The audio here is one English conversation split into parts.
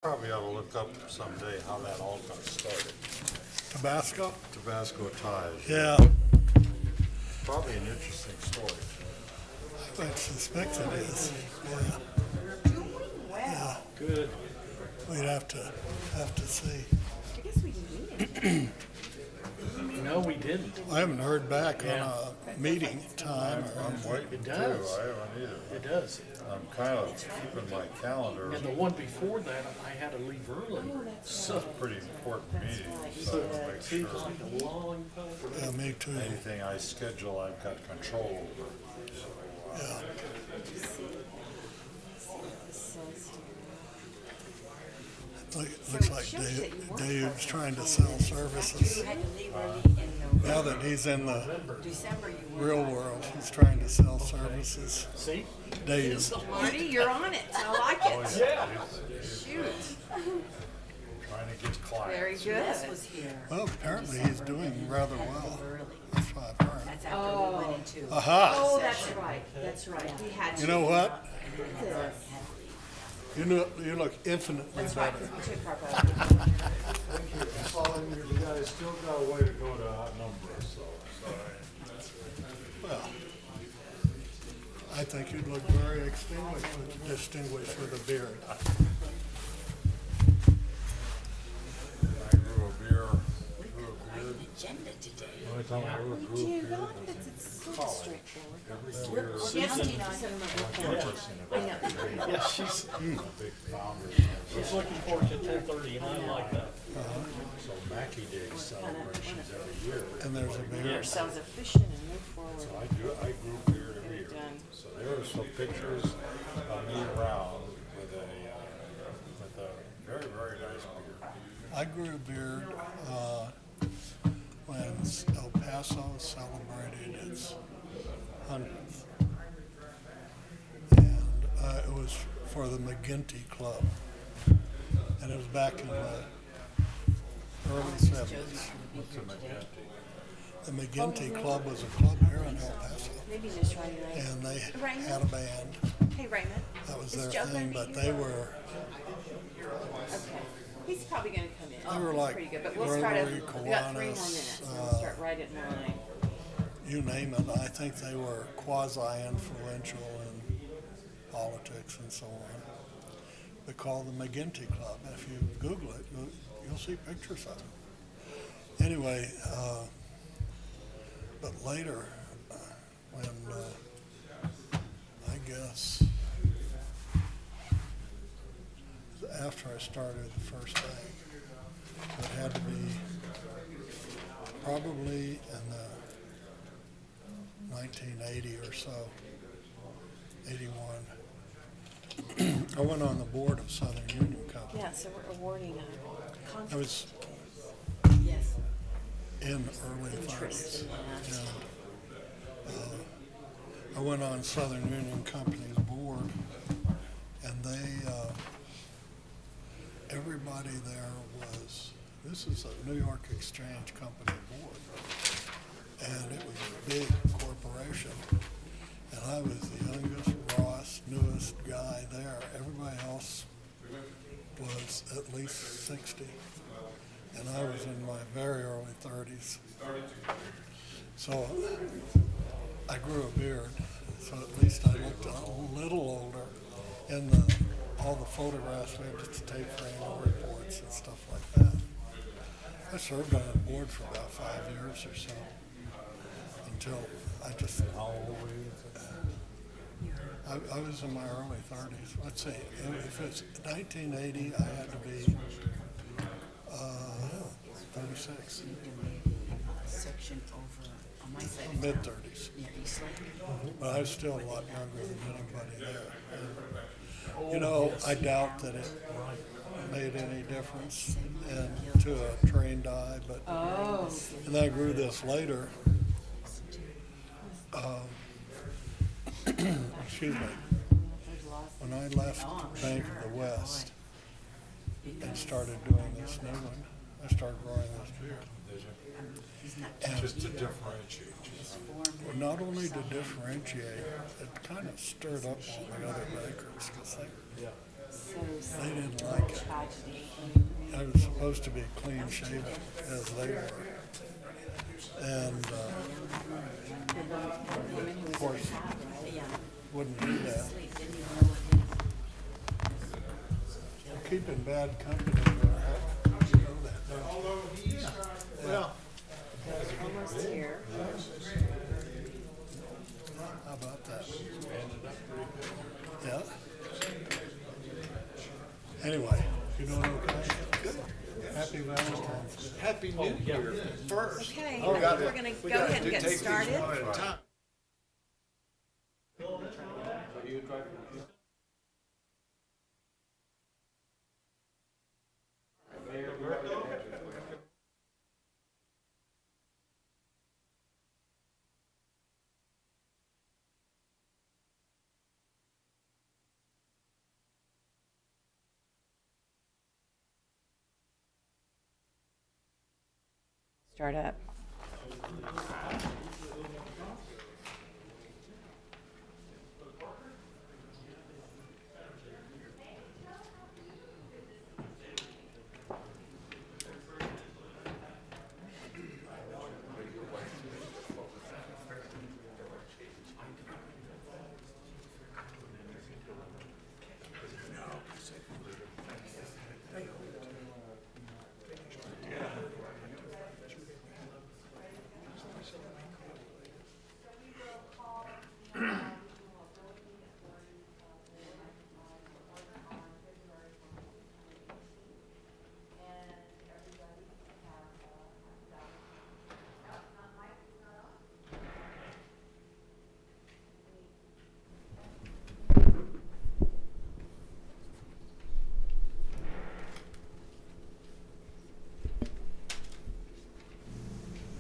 Probably ought to look up someday how that all got started. Tabasco? Tabasco ties. Yeah, Probably an interesting story. I suspect it is. Yeah, yeah. Good. We'd have to see. I guess we didn't need it. No, we didn't. I haven't heard back Yeah. on a meeting time or I'm anything. waiting It too. does. I haven't either. It does. I'm kind of keeping my calendar. And the one before that, I had to leave early. So, Pretty important meeting, right, you so did. to make see, it sure was like a long time. Yeah, me too. anything I schedule, I've got control over. Yeah. Looks like Dave's trying to sell services. You had to leave early in Now that he's in the December. You were real world, he's trying to sell services. See? Dave, Marty, you're on it. I like it. Yeah. Shoot. Trying to get clients. Very good. Was here. well, apparently he's doing rather well. Early. That's what I've heard. That's after we went into. Aha! Oh, that's right. That's right. He had to. You know what? Yes. You look infinitely That's right. better. We took our vote. Thank you. That's all I need. You guys still got a way to go to outnumber us, so sorry. Well, I think you'd look very distinguished with a beard. I grew a beer. Agenda today. The only time I ever grew a beer was It's so straightforward. every year. Yeah, she's Big founders. looking forward to 10:30, and I like that. So Mackey Day celebrations every year. And there's a beard. Sounds efficient and move forward. I grew beer every year. done. So there were some pictures of me around with a very, very nice beer. I grew a beard when El Paso celebrated its 100th. And it was for the McGinty Club. And it was back in the early 70s. What's a McGinty? The McGinty Club was a club here in El Paso. Maybe just try to. And they had a band. Hey, Raymond. That was Is their Joe thing, gonna but be they here? were, Okay. He's probably gonna come in. They were He's like pretty good, but we'll start at, Rotary, we got 3 more Kiwanis, minutes, and we'll start right at 9. you name it. I think they were quasi-influential in politics and so on. They called the McGinty Club. If you Google it, you'll see pictures of it. Anyway, but later, when I guess after I started the first day, so it had to be probably in the 1980 or so, 81. I went on the board of Southern Union Company. Yeah, so we're awarding a I contract. was Yes. in the early 30s. And, I went on Southern Union Company's board, and everybody there was, this is a New York Exchange Company board, and it was a big corporation, and I was the youngest, rawest, newest guy there. Everybody else was at least 60, and I was in my very early 30s. So I grew a beard, so at least I looked a little older in all the photographs we had to take for annual reports and stuff like that. I served on the board for about 5 years or so until I just, How old were you? I was in my early 30s. Let's see, if it's 1980, I had to be 36, Section over on my side. mid-30s. Near East Lake. But I was still a lot younger than anybody there. And, you know, I doubt that it made any difference to a trained eye, but, and I grew this later. Excuse me. When I left Bank of the West and started doing this new one, I started growing this beard. He's not And Just to differentiate you. well, not only to differentiate, it kind of stirred up all the other bankers because they They didn't like it. Tragedy. I was supposed to be clean shaven as they were. And, of course, Yeah. wouldn't do that. Sleep, didn't even know Keeping bad company, you know that, don't you? Well, Almost here. How about that? Yeah. Anyway, you doing okay? Good. Happy Valentine's Day. Happy New Year first. Okay, Oh, I think we're gonna go ahead and get started. One at a time. Start up.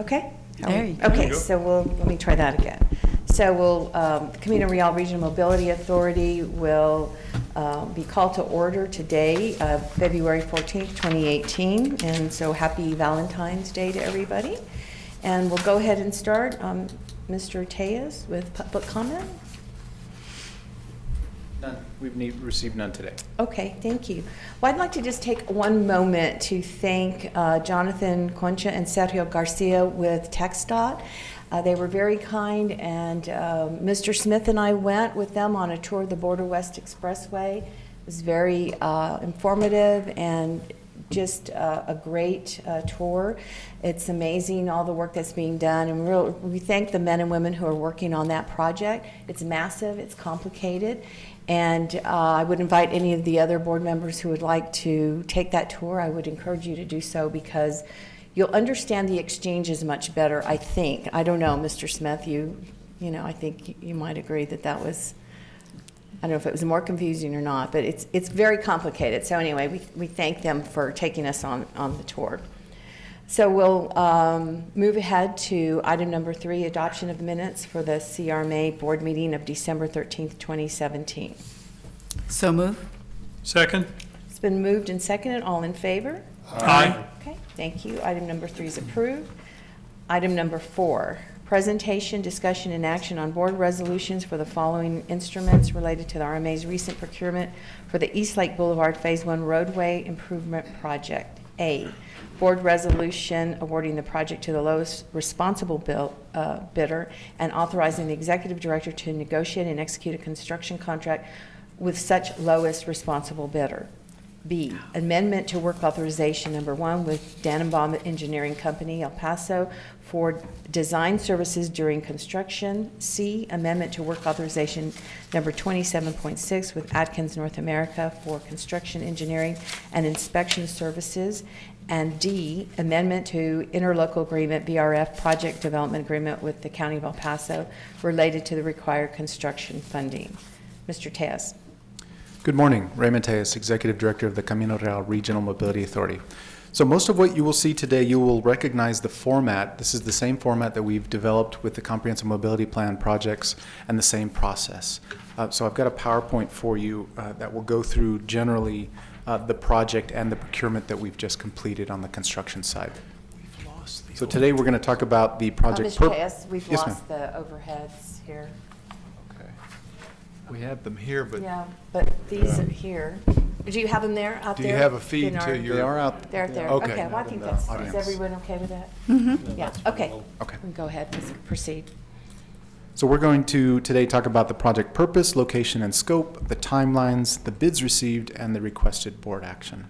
Okay? There you go. Okay, so let me try that again. So the Camino Real Regional Mobility Authority will be called to order today, February 14th, 2018. And so happy Valentine's Day to everybody. And we'll go ahead and start. Mr. Tejas with public comment. None. We've received none today. Okay, thank you. Well, I'd like to just take one moment to thank Jonathan Concha and Sergio Garcia with TxDOT. They were very kind, and Mr. Smith and I went with them on a tour of the Border West Expressway. It was very informative and just a great tour. It's amazing all the work that's being done, and we thank the men and women who are working on that project. It's massive, it's complicated, and I would invite any of the other board members who would like to take that tour. I would encourage you to do so because you'll understand the exchanges much better, I think. I don't know, Mr. Smith, you know, I think you might agree that that was, I don't know if it was more confusing or not, but it's very complicated. So anyway, we thank them for taking us on the tour. So we'll move ahead to item number 3, adoption of minutes for the CRRMA board meeting of December 13th, 2017. So move. Second? It's been moved and seconded. All in favor? Aye. Okay, thank you. Item number 3 is approved. Item number 4, presentation, discussion, and action on board resolutions for the following instruments related to the RMA's recent procurement for the East Lake Boulevard Phase 1 roadway improvement project. A, board resolution awarding the project to the lowest responsible bidder and authorizing the executive director to negotiate and execute a construction contract with such lowest responsible bidder. B, amendment to work authorization number 1 with Dannenbaum Engineering Company, El Paso, for design services during construction. C, amendment to work authorization number 27.6 with Atkins North America for construction engineering and inspection services. And D, amendment to interlocal agreement, BRF, project development agreement with the County of El Paso related to the required construction funding. Mr. Tejas. Good morning. Raymond Tejas, Executive Director of the Camino Real Regional Mobility Authority. So most of what you will see today, you will recognize the format. This is the same format that we've developed with the Comprehensive Mobility Plan projects and the same process. So I've got a PowerPoint for you that will go through generally the project and the procurement that we've just completed on the construction side. So today we're going to talk about the project. Mr. Tejas, we've Yes, lost the overheads here. We had them here, but Yeah, but these are here. Do you have them there, out Do there? you have a feed in our- to your? They are out. They're there. Okay. Okay, well, I think In the that's, is audience. everyone okay with that? Yeah, okay. Okay. We can go ahead, proceed. So we're going to today talk about the project purpose, location and scope, the timelines, the bids received, and the requested board action.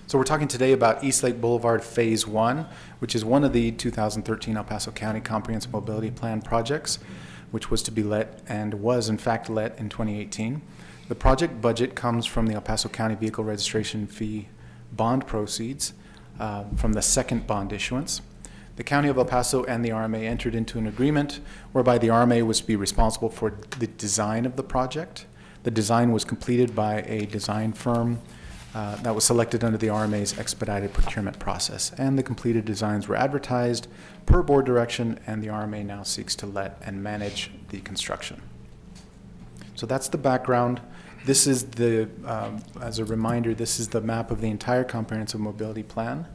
So we're talking today about East Lake Boulevard Phase 1, which is one of the 2013 El Paso County Comprehensive Mobility Plan projects, which was to be let and was in fact let in 2018. The project budget comes from the El Paso County Vehicle Registration Fee bond proceeds from the second bond issuance. The County of El Paso and the RMA entered into an agreement whereby the RMA was to be responsible for the design of the project. The design was completed by a design firm that was selected under the RMA's expedited procurement process, and the completed designs were advertised per board direction, and the RMA now seeks to let and manage the construction. So that's the background. This is the, as a reminder, this is the map of the entire comprehensive mobility plan.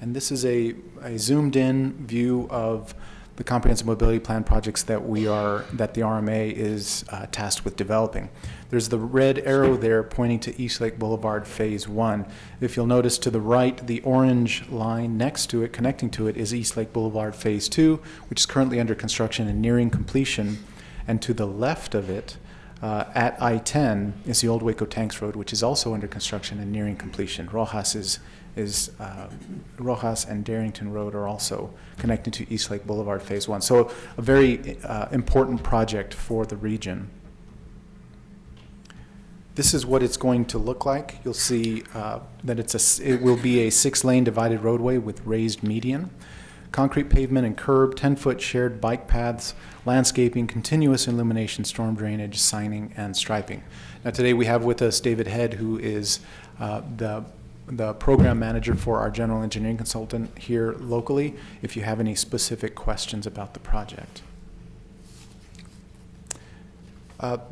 And this is a zoomed in view of the comprehensive mobility plan projects that the RMA is tasked with developing. There's the red arrow there pointing to East Lake Boulevard Phase 1. If you'll notice to the right, the orange line next to it, connecting to it, is East Lake Boulevard Phase 2, which is currently under construction and nearing completion. And to the left of it, at I-10, is the Old Waco Tanks Road, which is also under construction and nearing completion. Rojas and Darrington Road are also connected to East Lake Boulevard Phase 1. So a very important project for the region. This is what it's going to look like. You'll see that it will be a 6-lane divided roadway with raised median, concrete pavement and curb, 10-foot shared bike paths, landscaping, continuous illumination, storm drainage, signing, and striping. Now today we have with us David Head, who is the program manager for our general engineering consultant here locally, if you have any specific questions about the project.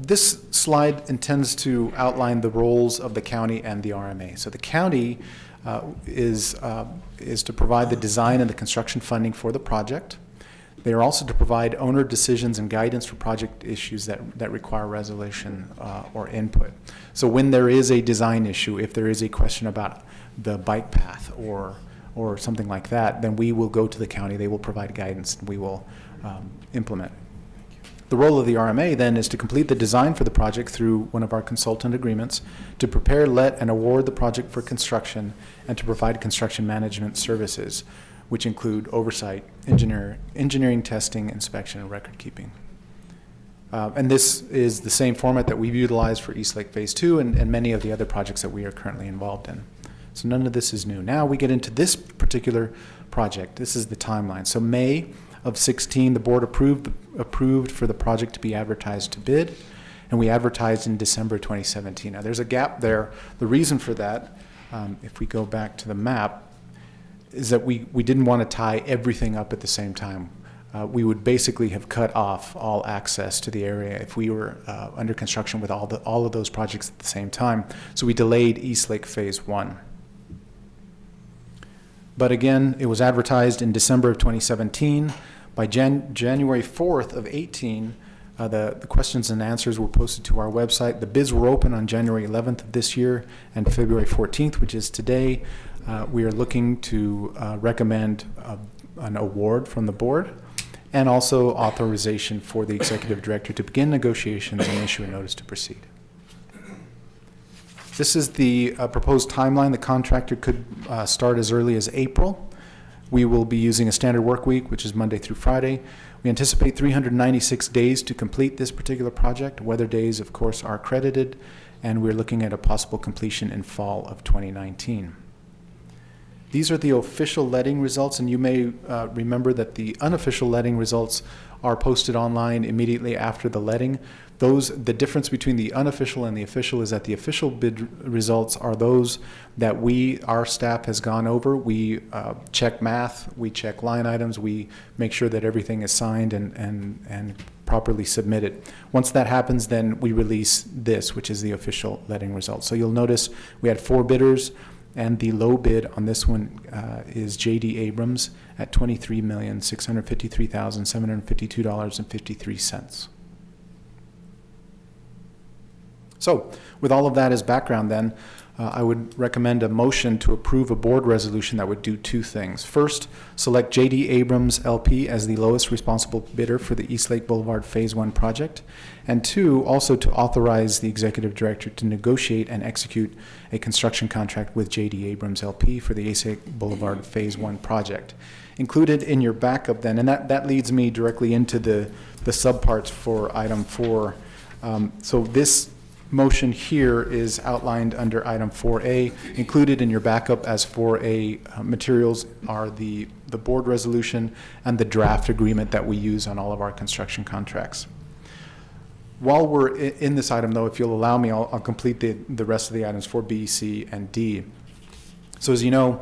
This slide intends to outline the roles of the county and the RMA. So the county is to provide the design and the construction funding for the project. They are also to provide owner decisions and guidance for project issues that require resolution or input. So when there is a design issue, if there is a question about the bike path or something like that, then we will go to the county, they will provide guidance, and we will implement. The role of the RMA then is to complete the design for the project through one of our consultant agreements, to prepare, let, and award the project for construction, and to provide construction management services, which include oversight, engineering testing, inspection, and record keeping. And this is the same format that we've utilized for East Lake Phase 2 and many of the other projects that we are currently involved in. So none of this is new. Now we get into this particular project. This is the timeline. So May of 16, the board approved for the project to be advertised to bid, and we advertised in December 2017. Now there's a gap there. The reason for that, if we go back to the map, is that we didn't want to tie everything up at the same time. We would basically have cut off all access to the area if we were under construction with all of those projects at the same time. So we delayed East Lake Phase 1. But again, it was advertised in December of 2017. By January 4th of 18, the questions and answers were posted to our website. The bids were open on January 11th of this year, and February 14th, which is today, we are looking to recommend an award from the board and also authorization for the executive director to begin negotiations and issue a notice to proceed. This is the proposed timeline. The contractor could start as early as April. We will be using a standard work week, which is Monday through Friday. We anticipate 396 days to complete this particular project. Weather days, of course, are credited, and we're looking at a possible completion in fall of 2019. These are the official letting results, and you may remember that the unofficial letting results are posted online immediately after the letting. The difference between the unofficial and the official is that the official bid results are those that our staff has gone over. We check math, we check line items, we make sure that everything is signed and properly submitted. Once that happens, then we release this, which is the official letting results. So you'll notice we had 4 bidders, and the low bid on this one is J.D. Abrams at $23,653,752.53. So with all of that as background then, I would recommend a motion to approve a board resolution that would do two things. First, select J.D. Abrams LP as the lowest responsible bidder for the Eastlake Boulevard Phase 1 project. And two, also to authorize the executive director to negotiate and execute a construction contract with J.D. Abrams LP for the Eastlake Boulevard Phase 1 project. Included in your backup then, and that leads me directly into the subparts for item 4. So this motion here is outlined under item 4A. Included in your backup as 4A materials are the board resolution and the draft agreement that we use on all of our construction contracts. While we're in this item, though, if you'll allow me, I'll complete the rest of the items 4B, C, and D. So as you know,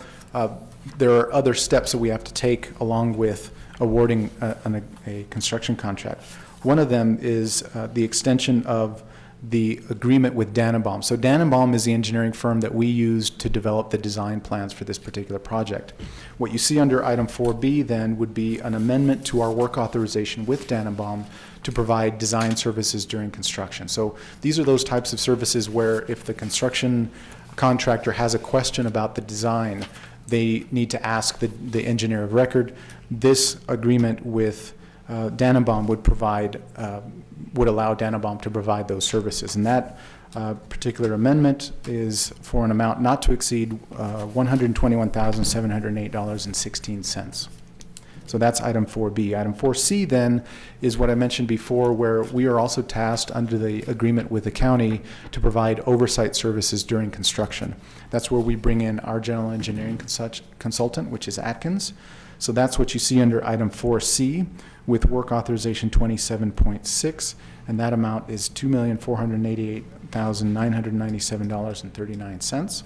there are other steps that we have to take along with awarding a construction contract. One of them is the extension of the agreement with Dannenbaum. So Dannenbaum is the engineering firm that we use to develop the design plans for this particular project. What you see under item 4B then would be an amendment to our work authorization with Dannenbaum to provide design services during construction. So these are those types of services where if the construction contractor has a question about the design, they need to ask the engineer of record. This agreement with Dannenbaum would allow Dannenbaum to provide those services. And that particular amendment is for an amount not to exceed $121,708.16. So that's item 4B. Item 4C then is what I mentioned before, where we are also tasked under the agreement with the county to provide oversight services during construction. That's where we bring in our general engineering consultant, which is Atkins. So that's what you see under item 4C with work authorization 27.6, and that amount is $2,488,997.39.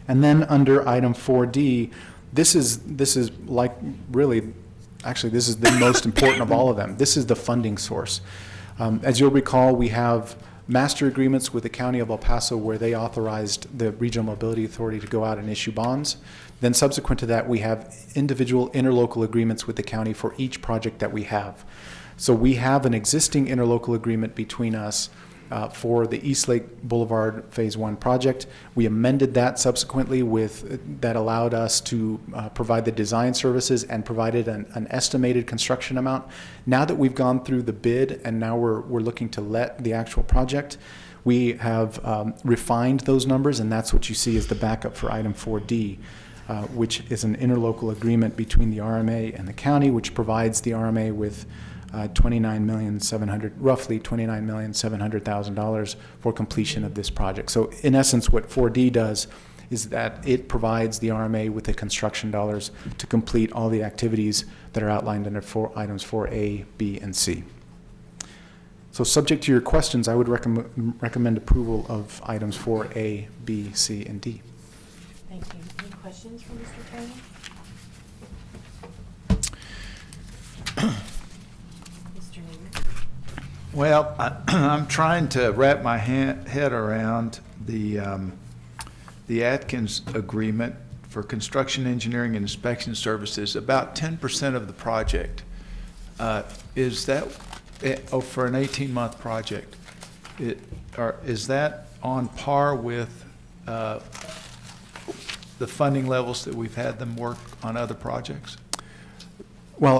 And then under item 4D, this is like really, actually this is the most important of all of them. This is the funding source. As you'll recall, we have master agreements with the County of El Paso where they authorized the Regional Mobility Authority to go out and issue bonds. Then subsequent to that, we have individual interlocal agreements with the county for each project that we have. So we have an existing interlocal agreement between us for the Eastlake Boulevard Phase 1 project. We amended that subsequently that allowed us to provide the design services and provided an estimated construction amount. Now that we've gone through the bid and now we're looking to let the actual project, we have refined those numbers, and that's what you see as the backup for item 4D. Which is an interlocal agreement between the RMA and the county, which provides the RMA with roughly $29,700,000 for completion of this project. So in essence, what 4D does is that it provides the RMA with the construction dollars to complete all the activities that are outlined under items 4A, B, and C. So subject to your questions, I would recommend approval of items 4A, B, C, and D. Thank you. Any questions for Mr. Tony? Mr. Newman? Well, I'm trying to wrap my head around the Atkins agreement for construction, engineering, and inspection services. About 10% of the project. Is that for an 18-month project? Is that on par with the funding levels that we've had them work on other projects? Well,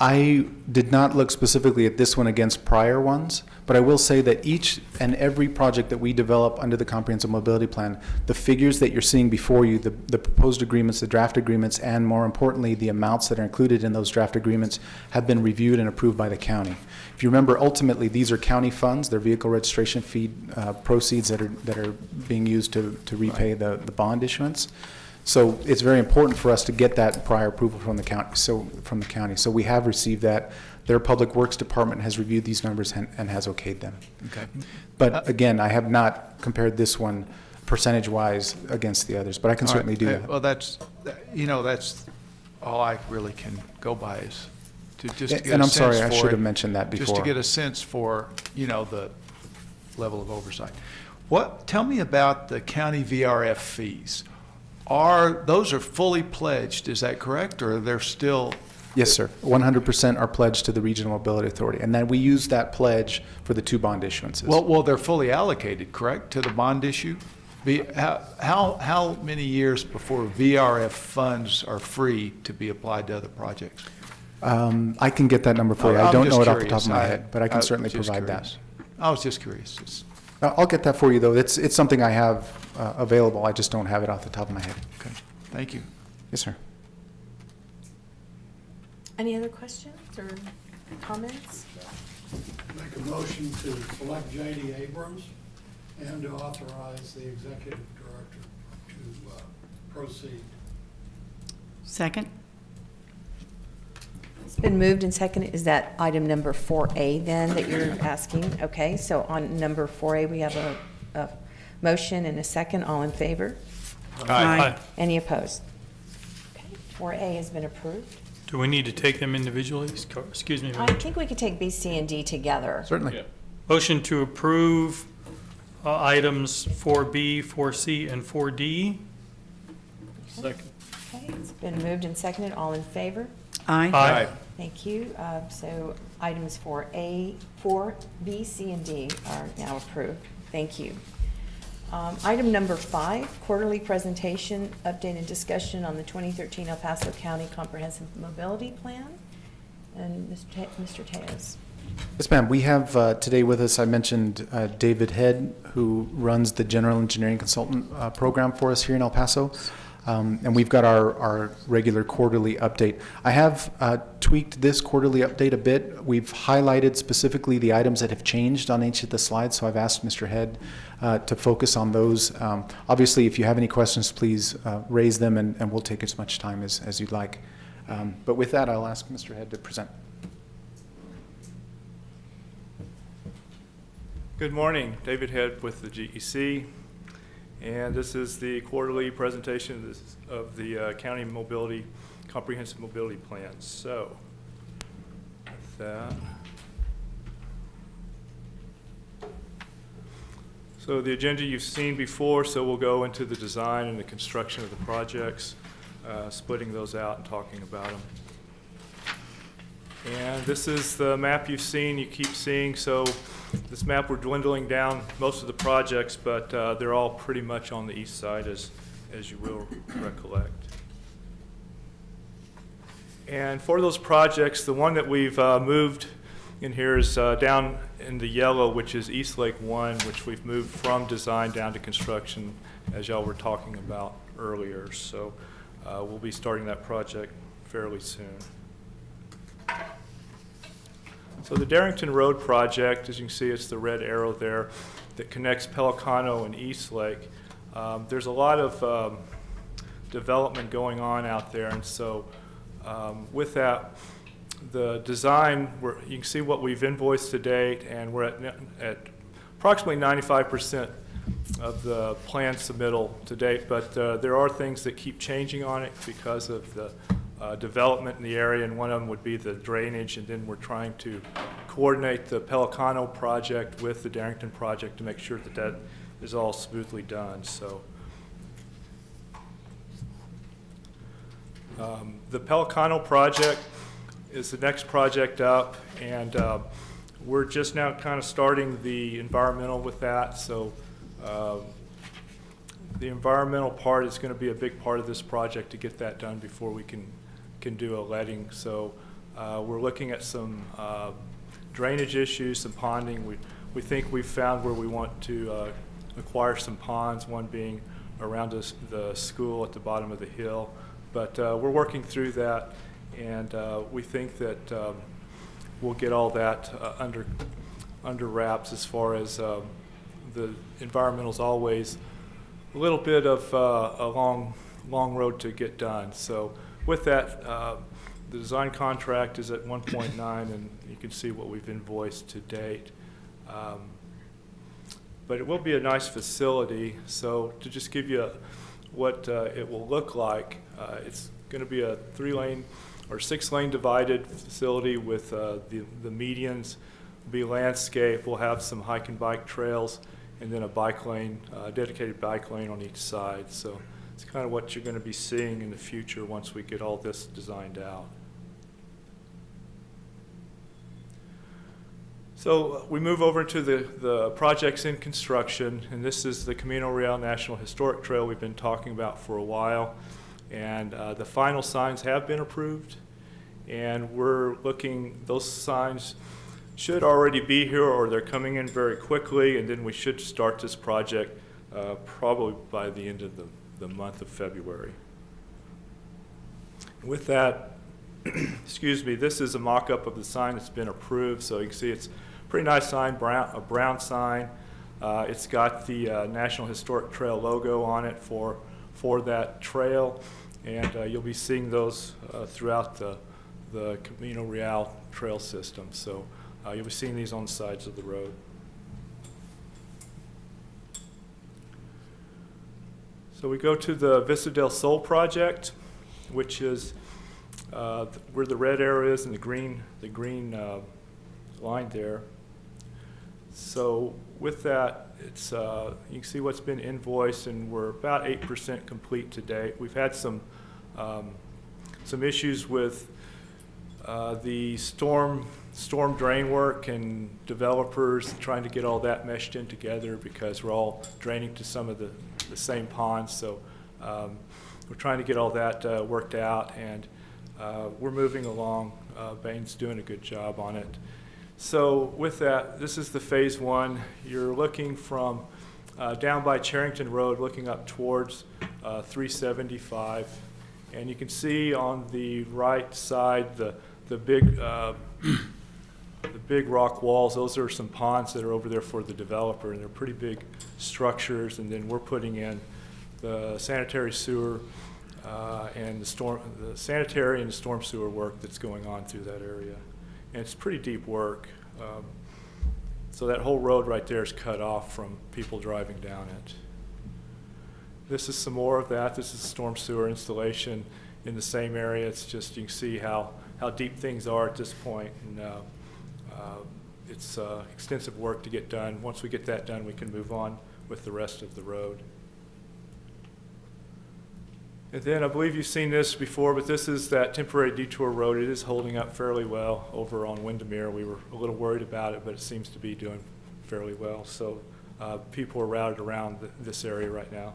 I did not look specifically at this one against prior ones, but I will say that each and every project that we develop under the Comprehensive Mobility Plan, the figures that you're seeing before you, the proposed agreements, the draft agreements, and more importantly, the amounts that are included in those draft agreements have been reviewed and approved by the county. If you remember, ultimately, these are county funds. They're vehicle registration fee proceeds that are being used to repay the bond issuance. So it's very important for us to get that prior approval from the county. So we have received that. Their Public Works Department has reviewed these numbers and has okayed them. Okay. But again, I have not compared this one percentage-wise against the others, but I can certainly do that. Well, that's all I really can go by is to just get a sense for it. And I'm sorry, I should have mentioned that before. Just to get a sense for, the level of oversight. Tell me about the county VRF fees. Those are fully pledged, is that correct, or they're still Yes, sir. 100% are pledged to the Regional Mobility Authority, and then we use that pledge for the 2 bond issuances. Well, they're fully allocated, correct, to the bond issue? How many years before VRF funds are free to be applied to other projects? I can get that number for you. I I'm don't just know it off the top curious. of my head, but I can was certainly just provide curious. that. I was just curious. I'll get that for you, though. It's something I have available. I just don't have it off the top of my head. Okay, thank you. Yes, sir. Any other questions or comments? Make a motion to select J.D. Abrams and to authorize the executive director to proceed. Second? It's been moved and seconded. Is that item number 4A then that you're asking? Okay, so on number 4A, we have a motion and a second. All in favor? Aye. Any opposed? Okay, 4A has been approved. Do we need to take them individually? Excuse me. I think we could take B, C, and D together. Certainly. Motion to approve items 4B, 4C, and 4D. Second. Okay, it's been moved and seconded. All in favor? Aye. Thank you. So items 4A, 4B, C, and D are now approved. Thank you. Item number 5, quarterly presentation, update and discussion on the 2013 El Paso County Comprehensive Mobility Plan. And Mr. Tejas. Yes, ma'am. We have today with us, I mentioned David Head, who runs the General Engineering Consultant program for us here in El Paso. And we've got our regular quarterly update. I have tweaked this quarterly update a bit. We've highlighted specifically the items that have changed on each of the slides, so I've asked Mr. Head to focus on those. Obviously, if you have any questions, please raise them, and we'll take as much time as you'd like. But with that, I'll ask Mr. Head to present. Good morning, David Head with the GEC, and this is the quarterly presentation of the County Mobility, Comprehensive Mobility Plan. So, with that. So the agenda you've seen before, so we'll go into the design and the construction of the projects, splitting those out and talking about them. And this is the map you've seen, you keep seeing. So this map, we're dwindling down most of the projects, but they're all pretty much on the east side, as you will recollect. And for those projects, the one that we've moved in here is down in the yellow, which is East Lake 1, which we've moved from design down to construction, as y'all were talking about earlier. So we'll be starting that project fairly soon. So the Darrington Road project, as you can see, it's the red arrow there that connects Pelicano and East Lake. There's a lot of development going on out there, and so with that, the design, you can see what we've invoiced to date, and we're at approximately 95% of the plan submittal to date, but there are things that keep changing on it because of the development in the area, and one of them would be the drainage, and then we're trying to coordinate the Pelicano project with the Darrington project to make sure that that is all smoothly done. So the Pelicano project is the next project up, and we're just now kind of starting the environmental with that. So the environmental part is going to be a big part of this project to get that done before we can do a letting. So we're looking at some drainage issues, some ponding. We think we've found where we want to acquire some ponds, one being around the school at the bottom of the hill. But we're working through that, and we think that we'll get all that under wraps. As far as the environmental is always a little bit of a long road to get done. So with that, the design contract is at 1.9, and you can see what we've invoiced to date. But it will be a nice facility. So to just give you what it will look like, it's going to be a 3-lane or 6-lane divided facility with the medians will be landscape. We'll have some hike and bike trails, and then a bike lane, dedicated bike lane on each side. So it's kind of what you're going to be seeing in the future once we get all this designed out. So we move over to the projects in construction, and this is the Camino Real National Historic Trail we've been talking about for a while. And the final signs have been approved, and we're looking, those signs should already be here, or they're coming in very quickly, and then we should start this project probably by the end of the month of February. With that, excuse me, this is a mock-up of the sign that's been approved, so you can see it's a pretty nice sign, a brown sign. It's got the National Historic Trail logo on it for that trail, and you'll be seeing those throughout the Camino Real trail system. So you'll be seeing these on the sides of the road. So we go to the Vista del Sol project, which is where the red arrow is and the green line there. So with that, it's you can see what's been invoiced, and we're about 8% complete to date. We've had some issues with the storm drain work and developers trying to get all that meshed in together, because we're all draining to some of the same ponds. So we're trying to get all that worked out, and we're moving along. Bain's doing a good job on it. So with that, this is the phase one. You're looking from down by Charrington Road, looking up towards 375. And you can see on the right side the big rock walls. Those are some ponds that are over there for the developer, and they're pretty big structures. And then we're putting in the sanitary sewer and the sanitary and the storm sewer work that's going on through that area. And it's pretty deep work. So that whole road right there is cut off from people driving down it. This is some more of that. This is storm sewer installation in the same area. It's just, you can see how deep things are at this point. And it's extensive work to get done. Once we get that done, we can move on with the rest of the road. And then I believe you've seen this before, but this is that temporary detour road. It is holding up fairly well over on Windermere. We were a little worried about it, but it seems to be doing fairly well. So people are routed around this area right now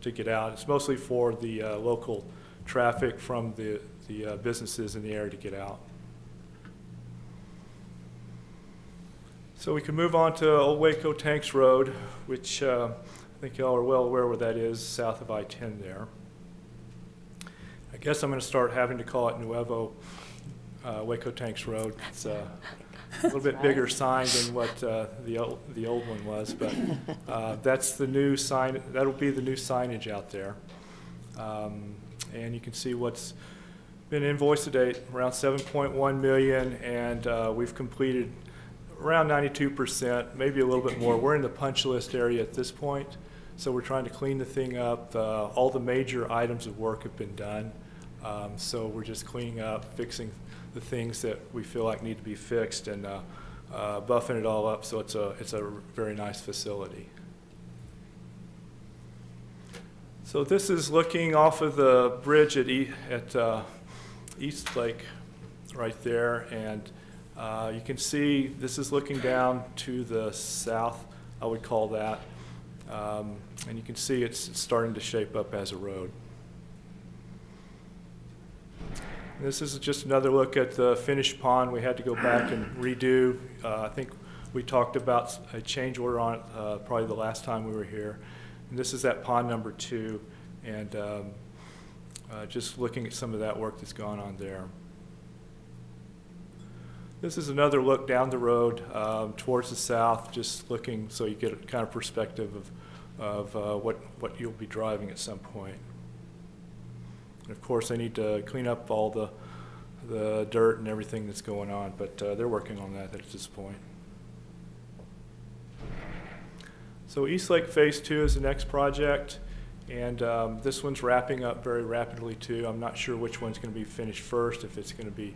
to get out. It's mostly for the local traffic from the businesses in the area to get out. So we can move on to Old Waco Tanks Road, which I think y'all are well aware where that is, south of I-10 there. I guess I'm going to start having to call it Nuevo Waco Tanks Road. It's a little bit bigger sign than what the old one was, but that's the new sign. That'll be the new signage out there. And you can see what's been invoiced to date, around $7.1 million, and we've completed around 92%, maybe a little bit more. We're in the punch list area at this point, so we're trying to clean the thing up. All the major items of work have been done, so we're just cleaning up, fixing the things that we feel like need to be fixed, and buffing it all up so it's a very nice facility. So this is looking off of the bridge at East Lake right there, and you can see this is looking down to the south, I would call that, and you can see it's starting to shape up as a road. And this is just another look at the finished pond. We had to go back and redo. I think we talked about a change order on it probably the last time we were here. And this is that pond number 2, and just looking at some of that work that's gone on there. This is another look down the road towards the south, just looking so you get a kind of perspective of what you'll be driving at some point. And of course, they need to clean up all the dirt and everything that's going on, but they're working on that at this point. So East Lake Phase 2 is the next project, and this one's wrapping up very rapidly too. I'm not sure which one's going to be finished first, if it's going to be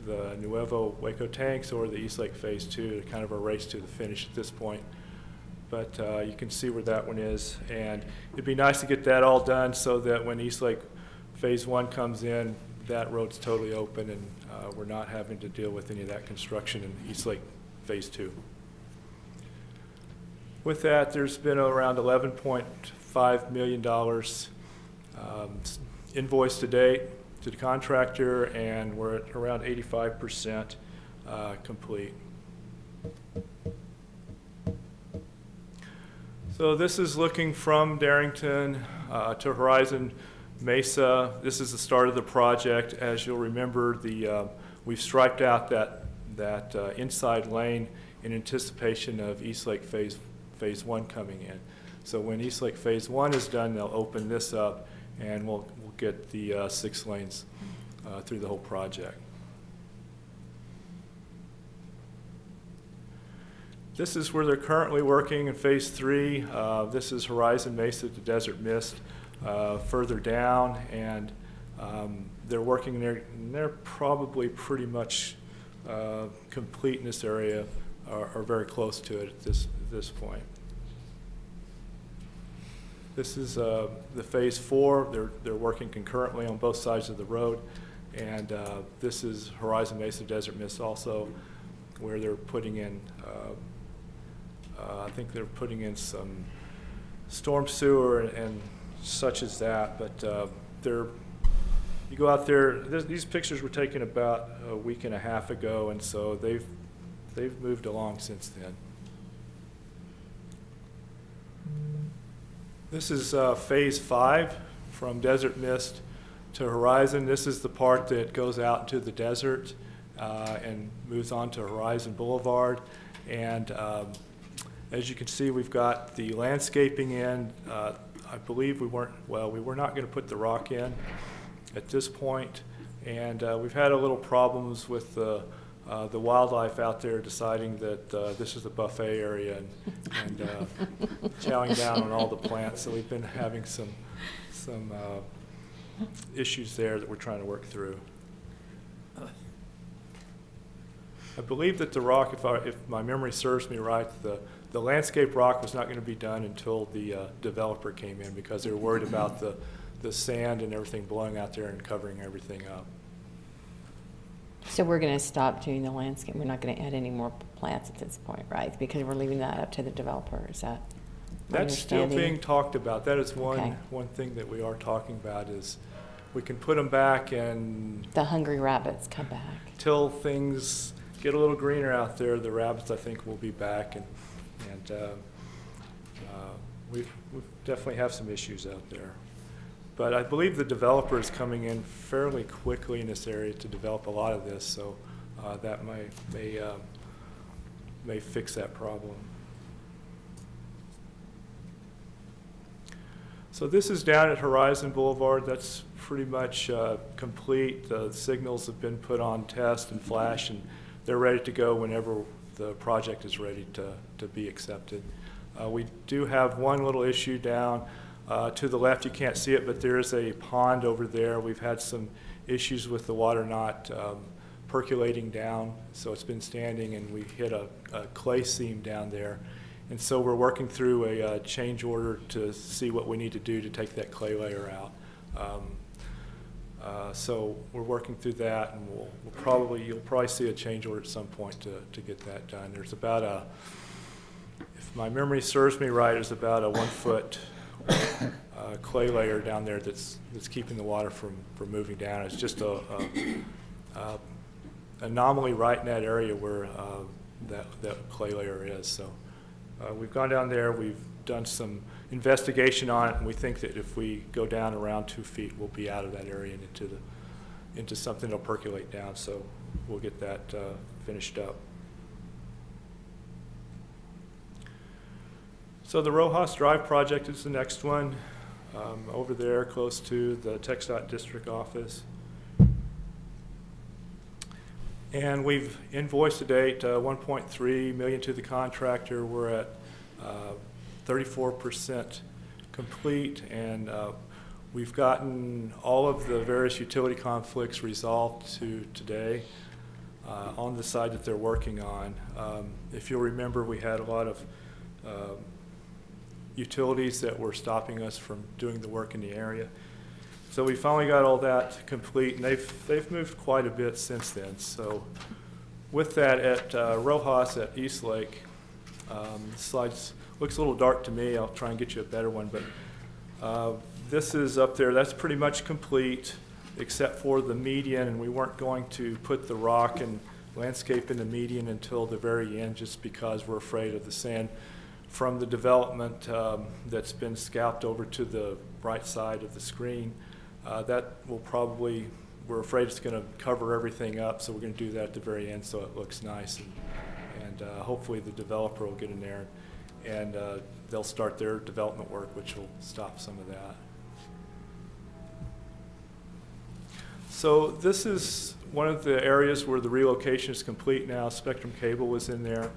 the Nuevo Waco Tanks or the East Lake Phase 2, kind of a race to the finish at this point. But you can see where that one is, and it'd be nice to get that all done so that when East Lake Phase 1 comes in, that road's totally open, and we're not having to deal with any of that construction in East Lake Phase 2. With that, there's been around $11.5 million invoiced to date to the contractor, and we're at around 85% complete. So this is looking from Darrington to Horizon Mesa. This is the start of the project. As you'll remember, we've striped out that inside lane in anticipation of Eastlake Phase 1 coming in. So when Eastlake Phase 1 is done, they'll open this up, and we'll get the 6 lanes through the whole project. This is where they're currently working in Phase 3. This is Horizon Mesa to Desert Mist further down, and they're working there, and they're probably pretty much complete in this area, or very close to it at this point. This is the Phase 4. They're working concurrently on both sides of the road, and this is Horizon Mesa Desert Mist also, where they're putting in I think they're putting in some storm sewer and such as that, but you go out there, these pictures were taken about a week and a half ago, and so they've moved along since then. This is Phase 5 from Desert Mist to Horizon. This is the part that goes out into the desert and moves on to Horizon Boulevard. And as you can see, we've got the landscaping in. I believe we were not going to put the rock in at this point. And we've had a little problems with the wildlife out there deciding that this is a buffet area and chowing down on all the plants. So we've been having some issues there that we're trying to work through. I believe that the rock, if my memory serves me right, the landscape rock was not going to be done until the developer came in, because they were worried about the sand and everything blowing out there and covering everything up. So we're going to stop doing the landscape. We're not going to add any more plants at this point, right? Because we're leaving that up to the developer. Is that my That's still understanding? being talked about. That is Okay. one thing that we are talking about, is we can put them back, and The hungry rabbits come back. till things get a little greener out there, the rabbits, I think, will be back, and we definitely have some issues out there. But I believe the developer is coming in fairly quickly in this area to develop a lot of this, so that may fix that problem. So this is down at Horizon Boulevard. That's pretty much complete. The signals have been put on test and flash, and they're ready to go whenever the project is ready to be accepted. We do have one little issue down to the left. You can't see it, but there is a pond over there. We've had some issues with the water not percolating down, so it's been standing, and we hit a clay seam down there. And so we're working through a change order to see what we need to do to take that clay layer out. So we're working through that, and you'll probably see a change order at some point to get that done. There's about if my memory serves me right, there's about a 1 foot clay layer down there that's keeping the water from moving down. It's just a anomaly right in that area where that clay layer is. So we've gone down there, we've done some investigation on it, and we think that if we go down around 2 feet, we'll be out of that area and into something that'll percolate down. So we'll get that finished up. So the Rojas Drive project is the next one, over there close to the TxDOT district office. And we've invoiced to date $1.3 million to the contractor. We're at 34% complete, and we've gotten all of the various utility conflicts resolved today on the side that they're working on. If you'll remember, we had a lot of utilities that were stopping us from doing the work in the area. So we finally got all that complete, and they've moved quite a bit since then. So with that, at Rojas at East Lake, the slides looks a little dark to me. I'll try and get you a better one, but this is up there. That's pretty much complete, except for the median, and we weren't going to put the rock and landscape in the median until the very end, just because we're afraid of the sand from the development that's been scalped over to the right side of the screen. That will probably, we're afraid it's going to cover everything up, so we're going to do that at the very end so it looks nice. And hopefully the developer will get in there and they'll start their development work, which will stop some of that. So this is one of the areas where the relocation is complete now. Spectrum Cable was in there.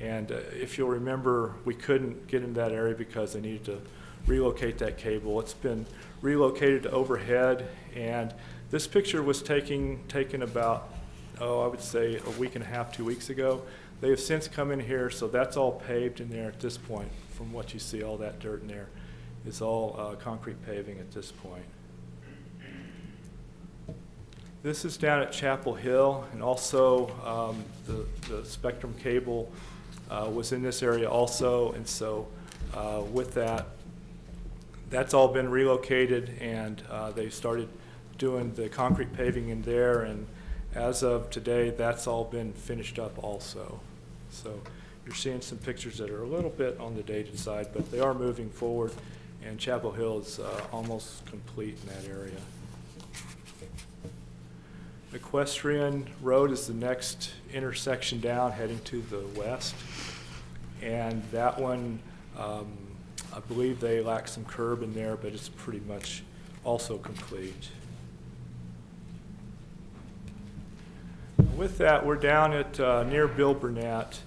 And if you'll remember, we couldn't get in that area because they needed to relocate that cable. It's been relocated to overhead, and this picture was taken about, I would say a week and a half, 2 weeks ago. They have since come in here, so that's all paved in there at this point. From what you see, all that dirt in there is all concrete paving at this point. This is down at Chapel Hill, and also the Spectrum Cable was in this area also, and so with that, that's all been relocated, and they started doing the concrete paving in there, and as of today, that's all been finished up also. So you're seeing some pictures that are a little bit on the dated side, but they are moving forward, and Chapel Hill is almost complete in that area. Equestrian Road is the next intersection down heading to the west. And that one, I believe they lack some curb in there, but it's pretty much also complete. With that, we're down at near Bill Burnett.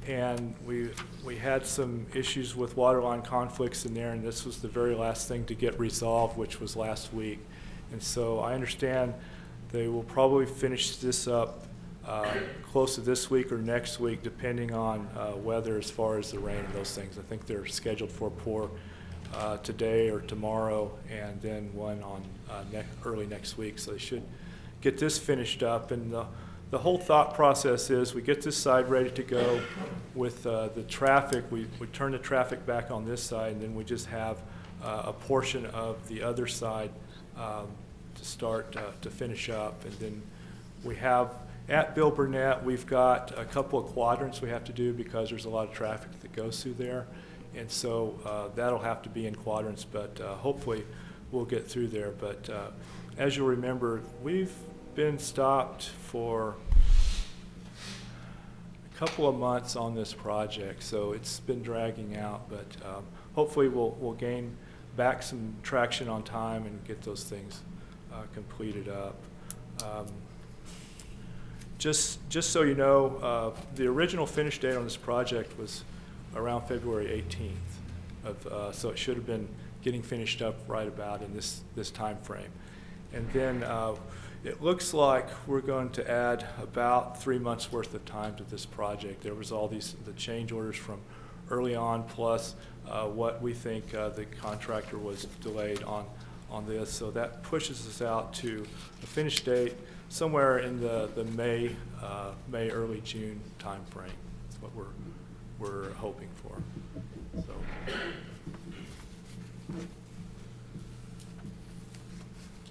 And we had some issues with waterline conflicts in there, and this was the very last thing to get resolved, which was last week. And so I understand they will probably finish this up close to this week or next week, depending on weather as far as the rain and those things. I think they're scheduled for a pour today or tomorrow, and then one on early next week. So they should get this finished up. And the whole thought process is we get this side ready to go with the traffic. We turn the traffic back on this side, and then we just have a portion of the other side to start to finish up. And then we have at Bill Burnett, we've got a couple of quadrants we have to do because there's a lot of traffic that goes through there, and so that'll have to be in quadrants, but hopefully we'll get through there. But as you'll remember, we've been stopped for a couple of months on this project, so it's been dragging out, but hopefully we'll gain back some traction on time and get those things completed up. Just so you know, the original finish date on this project was around February 18th, so it should have been getting finished up right about in this time frame. And then it looks like we're going to add about 3 months worth of time to this project. There was all the change orders from early on, plus what we think the contractor was delayed on this. So that pushes us out to a finish date somewhere in the May, early June time frame. That's what we're hoping for.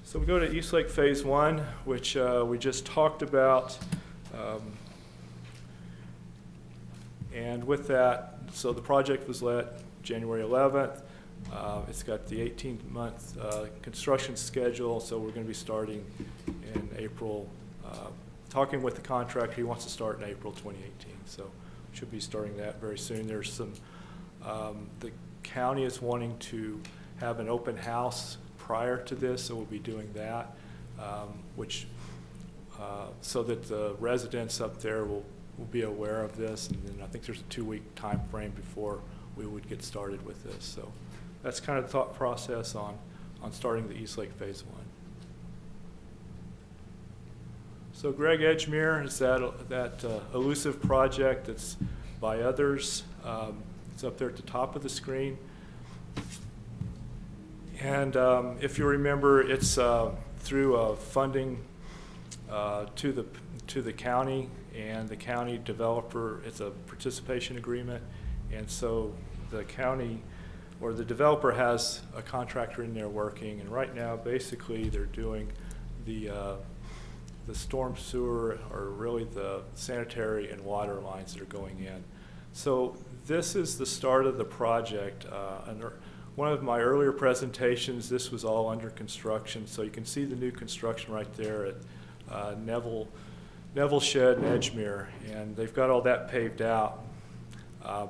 So we go to East Lake Phase 1, which we just talked about. And with that, so the project was let January 11th. It's got the 18-month construction schedule, so we're going to be starting in April. Talking with the contractor, he wants to start in April 2018, so should be starting that very soon. There's some, the county is wanting to have an open house prior to this, so we'll be doing that, so that the residents up there will be aware of this, and then I think there's a 2-week time frame before we would get started with this. So that's kind of the thought process on starting the East Lake Phase 1. So Greg Edgemere is that elusive project that's by others. It's up there at the top of the screen. And if you remember, it's through a funding to the county, and the county developer, it's a participation agreement, and so the county or the developer has a contractor in there working, and right now basically they're doing the storm sewer, or really the sanitary and water lines that are going in. So this is the start of the project. Under one of my earlier presentations, this was all under construction, so you can see the new construction right there at Neville Shed and Edgemere, and they've got all that paved out,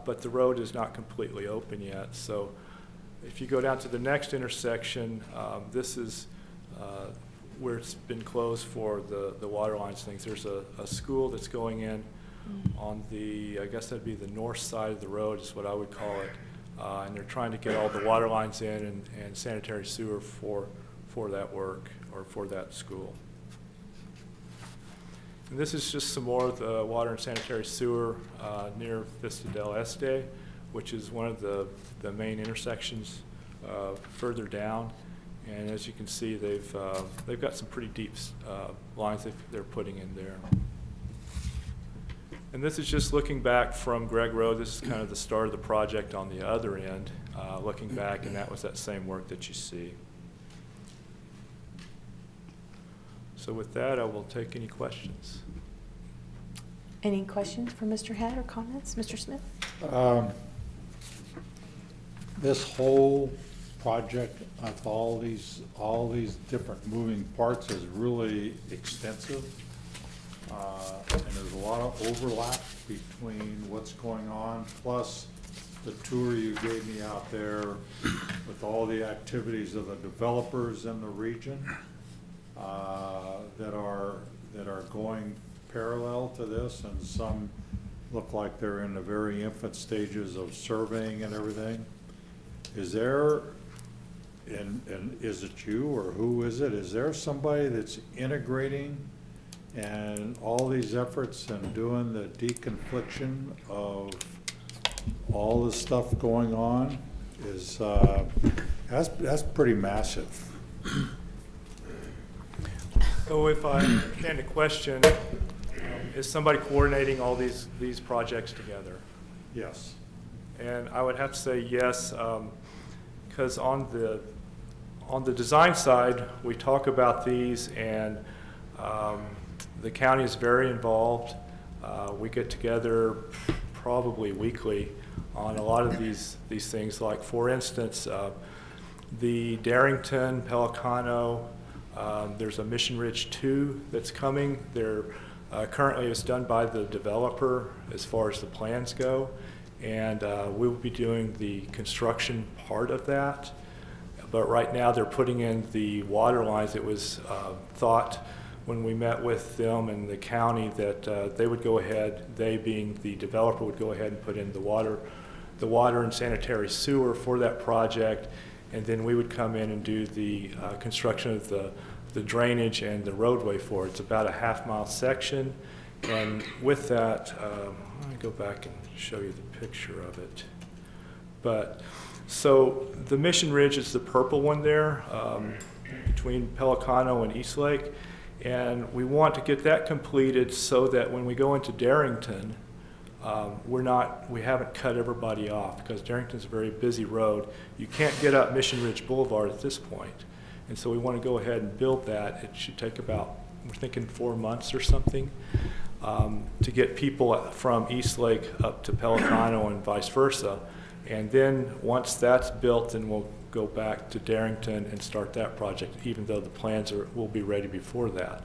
but the road is not completely open yet. So if you go down to the next intersection, this is where it's been closed for the water lines things. There's a school that's going in on the, I guess that'd be the north side of the road is what I would call it. And they're trying to get all the water lines in and sanitary sewer for that work, or for that school. And this is just some more of the water and sanitary sewer near Vista del Este, which is one of the main intersections further down. And as you can see, they've got some pretty deep lines they're putting in there. And this is just looking back from Gregg Road. This is kind of the start of the project on the other end, looking back, and that was that same work that you see. So with that, I will take any questions. Any questions for Mr. Head or comments? Mr. Smith? This whole project with all these different moving parts is really extensive. And there's a lot of overlap between what's going on, plus the tour you gave me out there with all the activities of the developers in the region that are going parallel to this, and some look like they're in the very infant stages of surveying and everything. Is there, and is it you or who is it? Is there somebody that's integrating and all these efforts and doing the deconfliction of all the stuff going on? Is that's pretty massive. So if I understand the question, is somebody coordinating all these projects together? Yes. And I would have to say yes, because on the design side, we talk about these, and the county is very involved. We get together probably weekly on a lot of these things. Like, for instance, the Darrington, Pelicano, there's a Mission Ridge 2 that's coming. They're currently, it's done by the developer as far as the plans go, and we will be doing the construction part of that. But right now they're putting in the water lines. It was thought when we met with them and the county that they would go ahead, they being the developer, would go ahead and put in the water and sanitary sewer for that project, and then we would come in and do the construction of the drainage and the roadway for it. It's about a half-mile section, and with that, let me go back and show you the picture of it. But so the Mission Ridge is the purple one there, between Pelicano and Eastlake, and we want to get that completed so that when we go into Darrington, we haven't cut everybody off, because Darrington's a very busy road. You can't get up Mission Ridge Boulevard at this point. And so we want to go ahead and build that. It should take about, we're thinking 4 months or something, to get people from Eastlake up to Pelicano and vice versa. And then once that's built, then we'll go back to Darrington and start that project, even though the plans will be ready before that.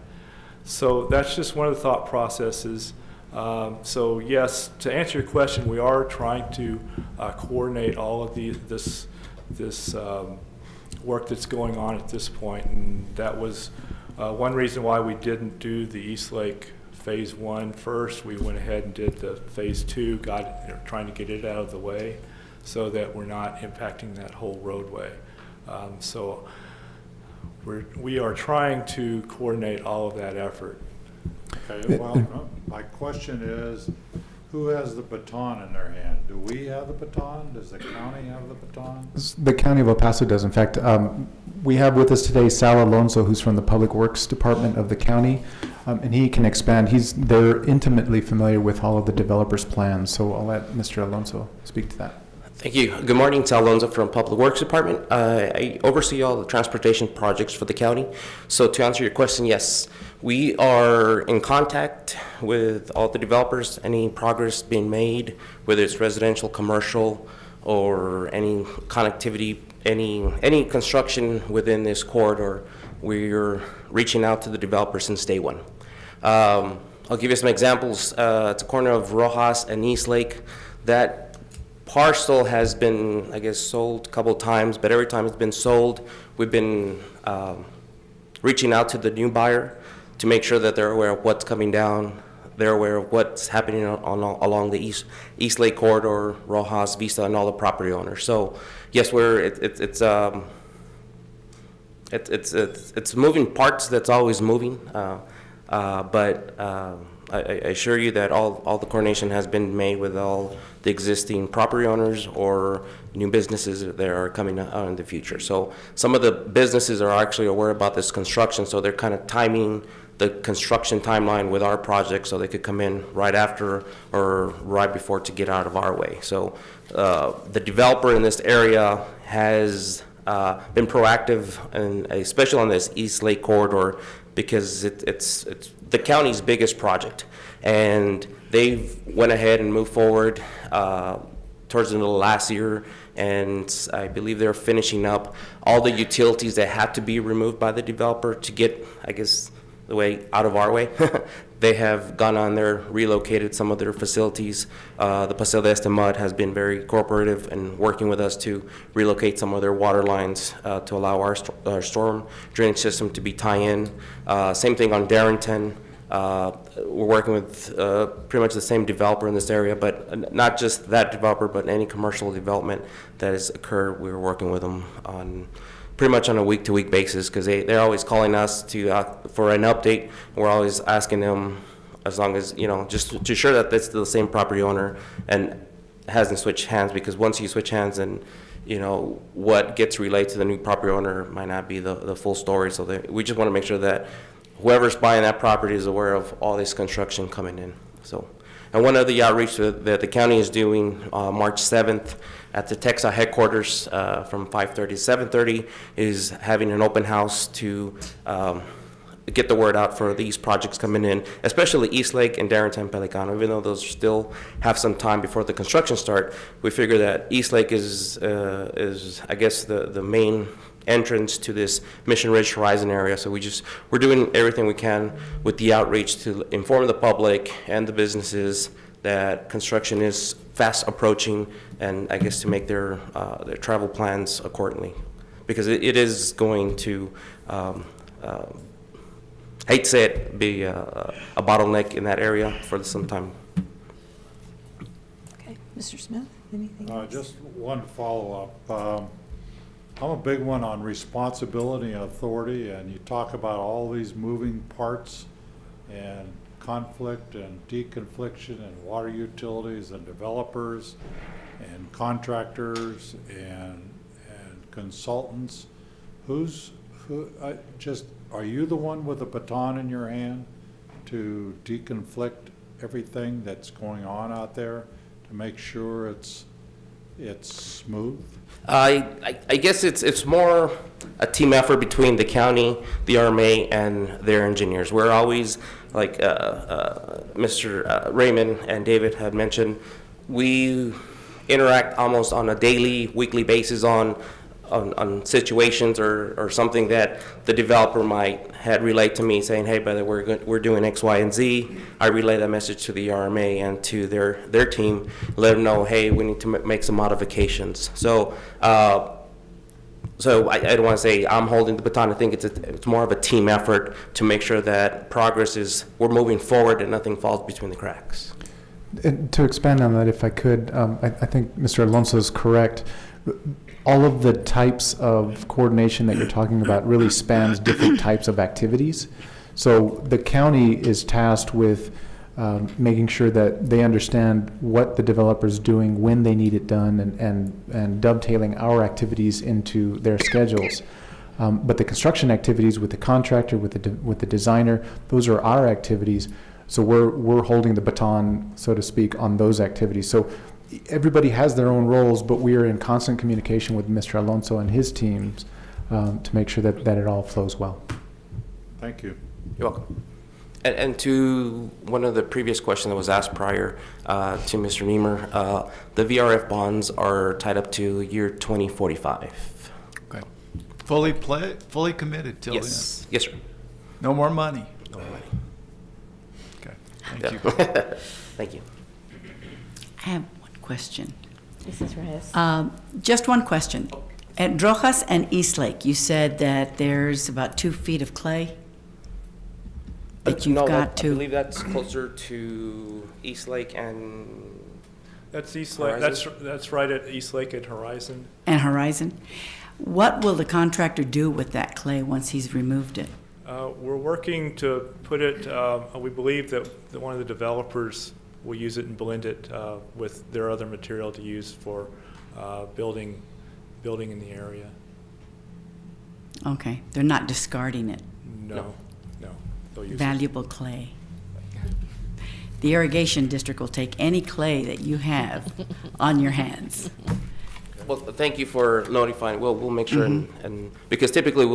So that's just one of the thought processes. So yes, to answer your question, we are trying to coordinate all of this work that's going on at this point, and that was one reason why we didn't do the Eastlake Phase 1 first. We went ahead and did the Phase 2, trying to get it out of the way so that we're not impacting that whole roadway. So we are trying to coordinate all of that effort. Okay, well, my question is, who has the baton in their hand? Do we have the baton? Does the county have the baton? The County of El Paso does. In fact, We have with us today Sal Alonso, who's from the Public Works Department of the county, and he can expand. They're intimately familiar with all of the developers' plans, so I'll let Mr. Alonso speak to that. Thank you. Good morning, Sal Alonso from Public Works Department. I oversee all the transportation projects for the county. So to answer your question, yes, we are in contact with all the developers, any progress being made, whether it's residential, commercial, or any connectivity, any construction within this corridor. We're reaching out to the developers since day one. I'll give you some examples. At the corner of Rojas and East Lake, that parcel has been, I guess, sold a couple of times, but every time it's been sold, we've been reaching out to the new buyer to make sure that they're aware of what's coming down, they're aware of what's happening along the East Lake corridor, Rojas, Vista, and all the property owners. So yes, it's moving parts. That's always moving, but I assure you that all the coordination has been made with all the existing property owners or new businesses that are coming out in the future. So some of the businesses are actually aware about this construction, so they're kind of timing the construction timeline with our project so they could come in right after or right before to get out of our way. So the developer in this area has been proactive, and especially on this East Lake corridor, because it's the county's biggest project, and they've went ahead and moved forward towards the end of last year, and I believe they're finishing up all the utilities that had to be removed by the developer to get, I guess, the way out of our way. They have gone on there, relocated some of their facilities. The Paseo de Este Mud has been very cooperative and working with us to relocate some of their water lines to allow our storm drainage system to be tie-in. Same thing on Darrington. We're working with pretty much the same developer in this area, but not just that developer, but any commercial development that has occurred, we're working with them on pretty much on a week-to-week basis, because they're always calling us for an update, and we're always asking them, as long as, just to ensure that it's the same property owner and hasn't switched hands, because once you switch hands, and what gets relayed to the new property owner might not be the full story. So we just want to make sure that whoever's buying that property is aware of all this construction coming in. So, and one of the outreach that the county is doing March 7th at the Texas headquarters from 5:30 to 7:30 is having an open house to get the word out for these projects coming in, especially East Lake and Darrington Pelicano. Even though those still have some time before the construction start, we figure that East Lake is I guess the main entrance to this Mission Ridge Horizon area. So we're doing everything we can with the outreach to inform the public and the businesses that construction is fast approaching, and I guess to make their travel plans accordingly, because it is going to, hate to say it, be a bottleneck in that area for some time. Okay, Mr. Smith, anything else? Just one follow-up. I'm a big one on responsibility and authority, and you talk about all these moving parts and conflict and deconfliction and water utilities and developers and contractors and consultants. Are you the one with the baton in your hand to deconflict everything that's going on out there to make sure it's smooth? I guess it's more a team effort between the county, the CRRMA, and their engineers. We're always, like Mr. Raymond and David had mentioned, we interact almost on a daily, weekly basis on situations or something that the developer might had relayed to me, saying, hey, brother, we're doing X, Y, and Z. I relay that message to the CRRMA and to their team, let them know, hey, we need to make some modifications. So I don't want to say I'm holding the baton. I think it's more of a team effort to make sure that we're moving forward and nothing falls between the cracks. And to expand on that, if I could, I think Mr. Alonso is correct. All of the types of coordination that you're talking about really spans different types of activities. So the county is tasked with making sure that they understand what the developer's doing, when they need it done, and dovetailing our activities into their schedules. But the construction activities with the contractor, with the designer, those are our activities. So we're holding the baton, so to speak, on those activities. So everybody has their own roles, but we are in constant communication with Mr. Alonso and his teams to make sure that it all flows well. Thank you. You're welcome. And to one of the previous questions that was asked prior to Mr. Niemer, the VRF bonds are tied up to year 2045. Okay. Fully committed till then? Yes, yes, sir. No more money? No more money. Okay, thank Yeah. you. Thank you. I have one question. Mrs. Reyes? Just one question. At Rojas and East Lake, you said that there's about 2 feet of clay that you've No, got I to, believe that's closer to East Lake and That's East Lake, that's right at East Lake and Horizon. and Horizon. What will the contractor do with that clay once he's removed it? We're working to put it, we believe that one of the developers will use it and blend it with their other material to use for building in the area. Okay, they're not discarding it. No. They'll use it. Valuable clay. The irrigation district will take any clay that you have on your hands. well, thank you for notifying. We'll make sure and because typically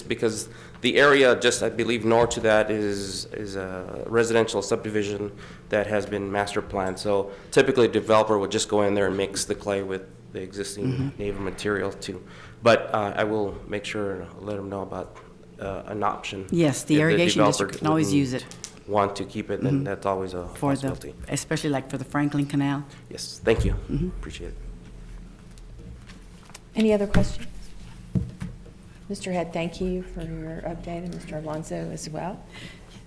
because the area just, I believe, north to that is a residential subdivision that has been master planned. So typically a developer would just go in there and mix the clay with the existing native material too. But I will make sure and let them know about an option. Yes, the If irrigation developer district can always use it want to keep it, then that's always a for the, possibility. especially like for the Franklin Canal. Yes, thank you. Appreciate it. Any other questions? Mr. Head, thank you for your update, and Mr. Alonso as well.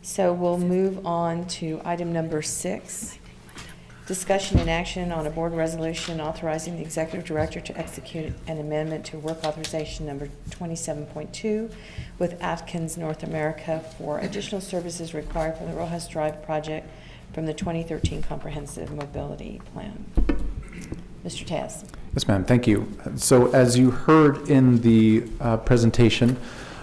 So we'll move on to item number 6. Discussion and action on a board resolution authorizing the executive director to execute an amendment to work authorization number 27.2 with Atkins North America for additional services required for the Rojas Drive project from the 2013 Comprehensive Mobility Plan. Mr. Taz. Yes, ma'am. Thank you. So as you heard in the presentation,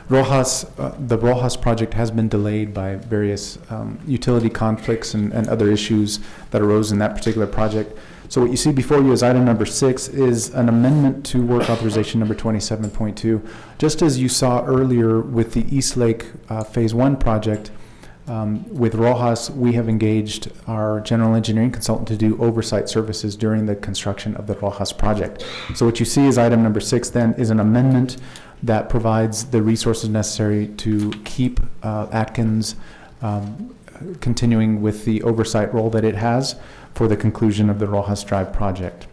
the Rojas project has been delayed by various utility conflicts and other issues that arose in that particular project. So what you see before you as item number 6 is an amendment to work authorization number 27.2. Just as you saw earlier with the East Lake Phase 1 project, with Rojas, we have engaged our general engineering consultant to do oversight services during the construction of the Rojas project. So what you see as item number 6 then is an amendment that provides the resources necessary to keep Atkins continuing with the oversight role that it has for the conclusion of the Rojas Drive project.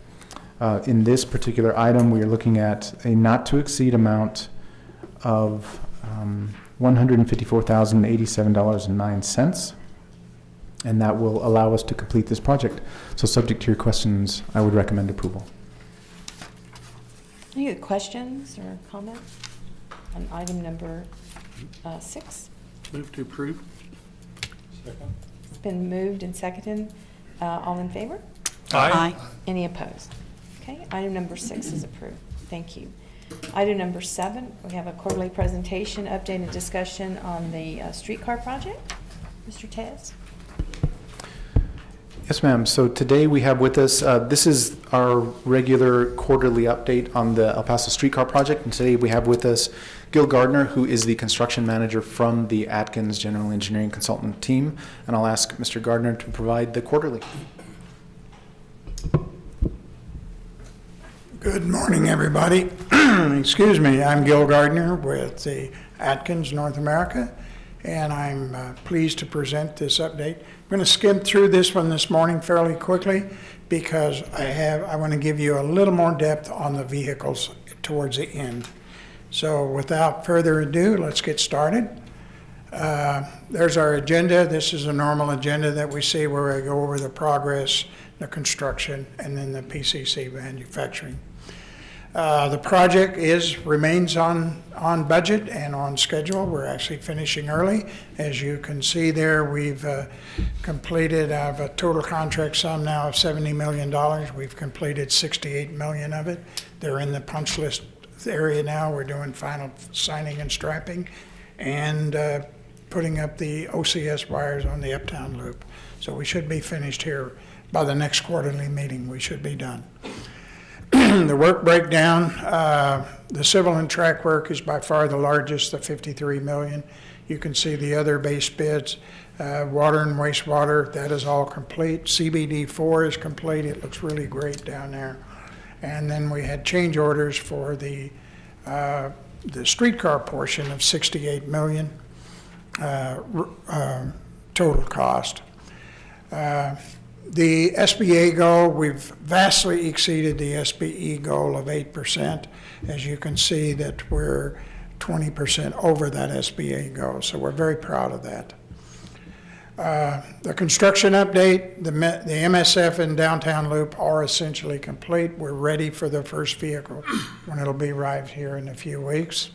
In this particular item, we are looking at a not-to-exceed amount of $154,087.09, and that will allow us to complete this project. So subject to your questions, I would recommend approval. Any other questions or comments on item number 6? Move to approve. Second? It's been moved and seconded. All in favor? Aye. Any opposed? Okay, item number 6 is approved. Thank you. Item number 7, we have a quarterly presentation, update and discussion on the streetcar project. Mr. Tez? Yes, ma'am. So today we have with us, this is our regular quarterly update on the El Paso streetcar project. And today we have with us Gil Gardner, who is the construction manager from the Atkins General Engineering Consultant team. And I'll ask Mr. Gardner to provide the quarterly. Good morning, everybody. Excuse me, I'm Gil Gardner with the Atkins North America, and I'm pleased to present this update. I'm going to skim through this one this morning fairly quickly because I want to give you a little more depth on the vehicles towards the end. So without further ado, let's get started. There's our agenda. This is a normal agenda that we see where I go over the progress, the construction, and then the PCC manufacturing. The project remains on budget and on schedule. We're actually finishing early. As you can see there, we've completed out of a total contract sum now of $70 million. We've completed $68 million of it. They're in the punch list area now. We're doing final signing and striping and putting up the OCS wires on the Uptown Loop. So we should be finished here by the next quarterly meeting. We should be done. The work breakdown, the civil and track work is by far the largest, the 53 million. You can see the other base bids. Water and wastewater, that is all complete. CBD 4 is complete. It looks really great down there. And then we had change orders for the streetcar portion of 68 million total cost. The SBA goal, we've vastly exceeded the SBE goal of 8%. As you can see that we're 20% over that SBA goal, so we're very proud of that. The construction update, the MSF and downtown loop are essentially complete. We're ready for the first vehicle when it'll be arrived here in a few weeks.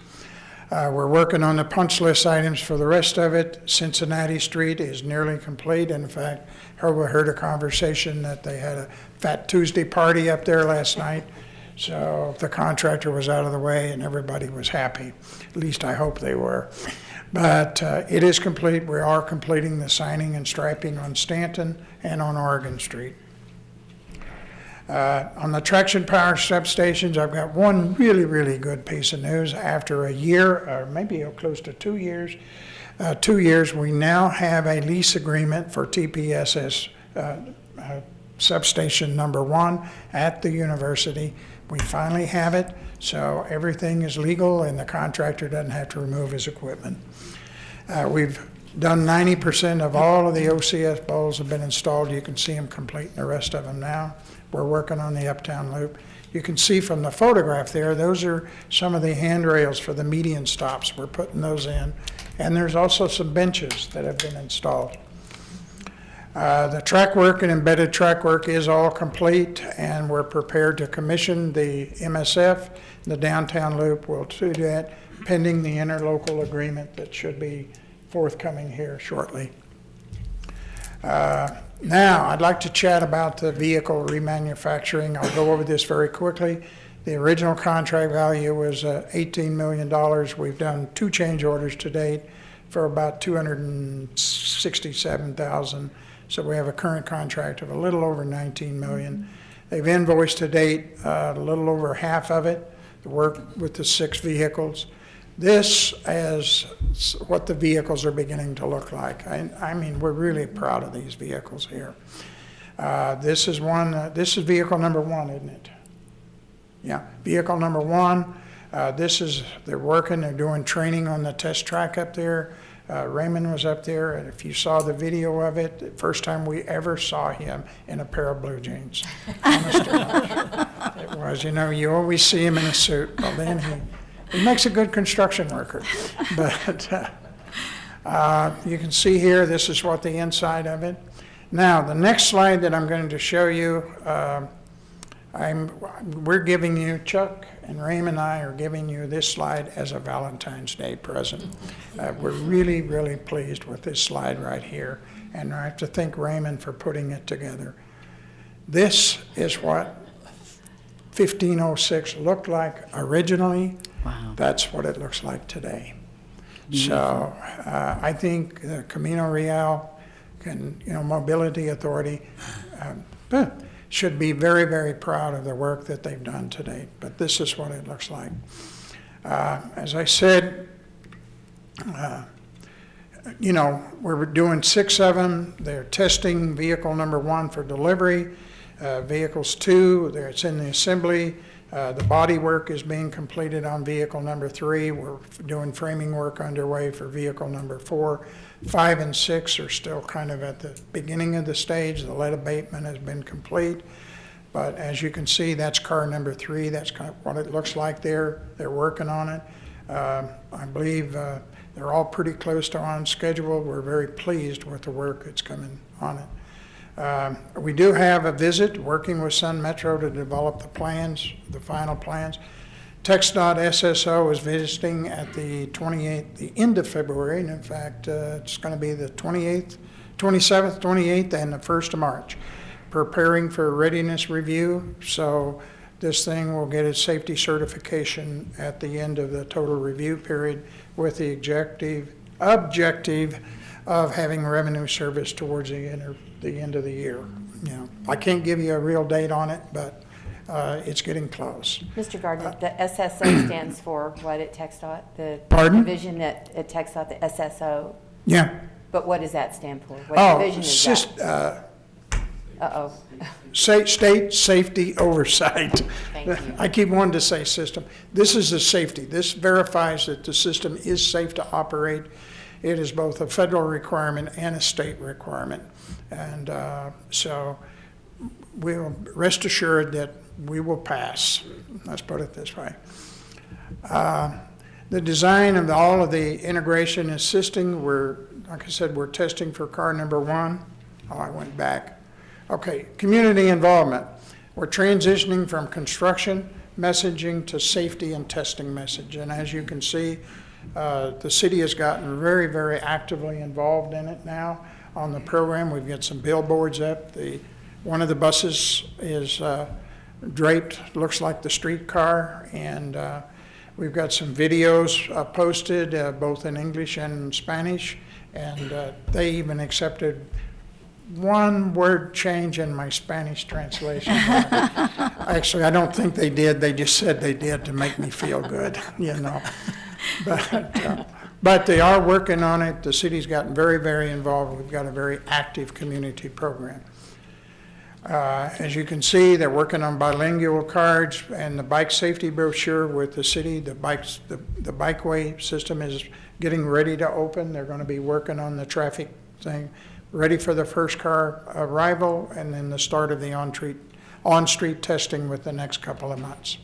We're working on the punch list items for the rest of it. Cincinnati Street is nearly complete. In fact, we heard a conversation that they had a Fat Tuesday party up there last night. So the contractor was out of the way and everybody was happy. At least I hope they were. But it is complete. We are completing the signing and striping on Stanton and on Oregon Street. On the traction power substations, I've got one really, really good piece of news. After a year, or maybe close to 2 years, we now have a lease agreement for TPSS substation number 1 at the university. We finally have it, so everything is legal and the contractor doesn't have to remove his equipment. We've done 90% of all of the OCS poles have been installed. You can see them completing the rest of them now. We're working on the Uptown Loop. You can see from the photograph there, those are some of the handrails for the median stops. We're putting those in. And there's also some benches that have been installed. The track work and embedded track work is all complete, and we're prepared to commission the MSF. The downtown loop will do that pending the interlocal agreement that should be forthcoming here shortly. Now, I'd like to chat about the vehicle remanufacturing. I'll go over this very quickly. The original contract value was $18 million. We've done 2 change orders to date for about $267,000. So we have a current contract of a little over $19 million. They've invoiced to date a little over half of it, the work with the 6 vehicles. This is what the vehicles are beginning to look like. I mean, we're really proud of these vehicles here. This is vehicle number 1, isn't it? Yeah, vehicle number 1. They're working, they're doing training on the test track up there. Raymond was up there, and if you saw the video of it, the first time we ever saw him in a pair of blue jeans. Honest to God. It was, you always see him in a suit. Well, then he makes a good construction worker. But you can see here, this is what the inside of it. Now, the next slide that I'm going to show you, we're giving you, Chuck and Raymond and I are giving you this slide as a Valentine's Day present. We're really, really pleased with this slide right here. And I have to thank Raymond for putting it together. This is what 1506 looked like originally. Wow. That's what it looks like today. So I think the Camino Real Mobility Authority should be very, very proud of the work that they've done to date. But this is what it looks like. As I said, we're doing 6 of them. They're testing vehicle number 1 for delivery. Vehicles 2, it's in the assembly. The body work is being completed on vehicle number 3. We're doing framing work underway for vehicle number 4. 5 and 6 are still kind of at the beginning of the stage. The lead abatement has been complete. But as you can see, that's car number 3. That's kind of what it looks like there. They're working on it. I believe they're all pretty close to on schedule. We're very pleased with the work that's coming on it. We do have a visit working with Sun Metro to develop the plans, the final plans. TxDOT SSO is visiting at the 28th, the end of February, and in fact, it's going to be the 28th, 27th, 28th, and the 1st of March, preparing for a readiness review. So This thing will get its safety certification at the end of the total review period with the objective of having revenue service towards the end of the year. You know, I can't give you a real date on it, but it's getting close. Mr. Gardner, the SSO stands for what at TxDOT? The Pardon? division at TxDOT, the SSO. Yeah. But what does that stand for? What Oh, division is that? uh, Uh-oh. State safety oversight. Thank you. I keep wanting to say system. This is the safety. This verifies that the system is safe to operate. It is both a federal requirement and a state requirement. And so we'll rest assured that we will pass. Let's put it this way. The design of all of the integration assisting, like I said, we're testing for car number 1. Oh, I went back. Okay, community involvement. We're transitioning from construction messaging to safety and testing message. And as you can see, the city has gotten very, very actively involved in it now on the program. We've got some billboards up. One of the buses is draped, looks like the streetcar, and we've got some videos posted both in English and Spanish, and they even accepted one word change in my Spanish translation. Actually, I don't think they did. They just said they did to make me feel good, you know. But they are working on it. The city's gotten very, very involved. We've got a very active community program. As you can see, they're working on bilingual cards and the bike safety brochure with the city. The bikeway system is getting ready to open. They're going to be working on the traffic thing, ready for the first car arrival, and then the start of the on-street testing with the next couple of months.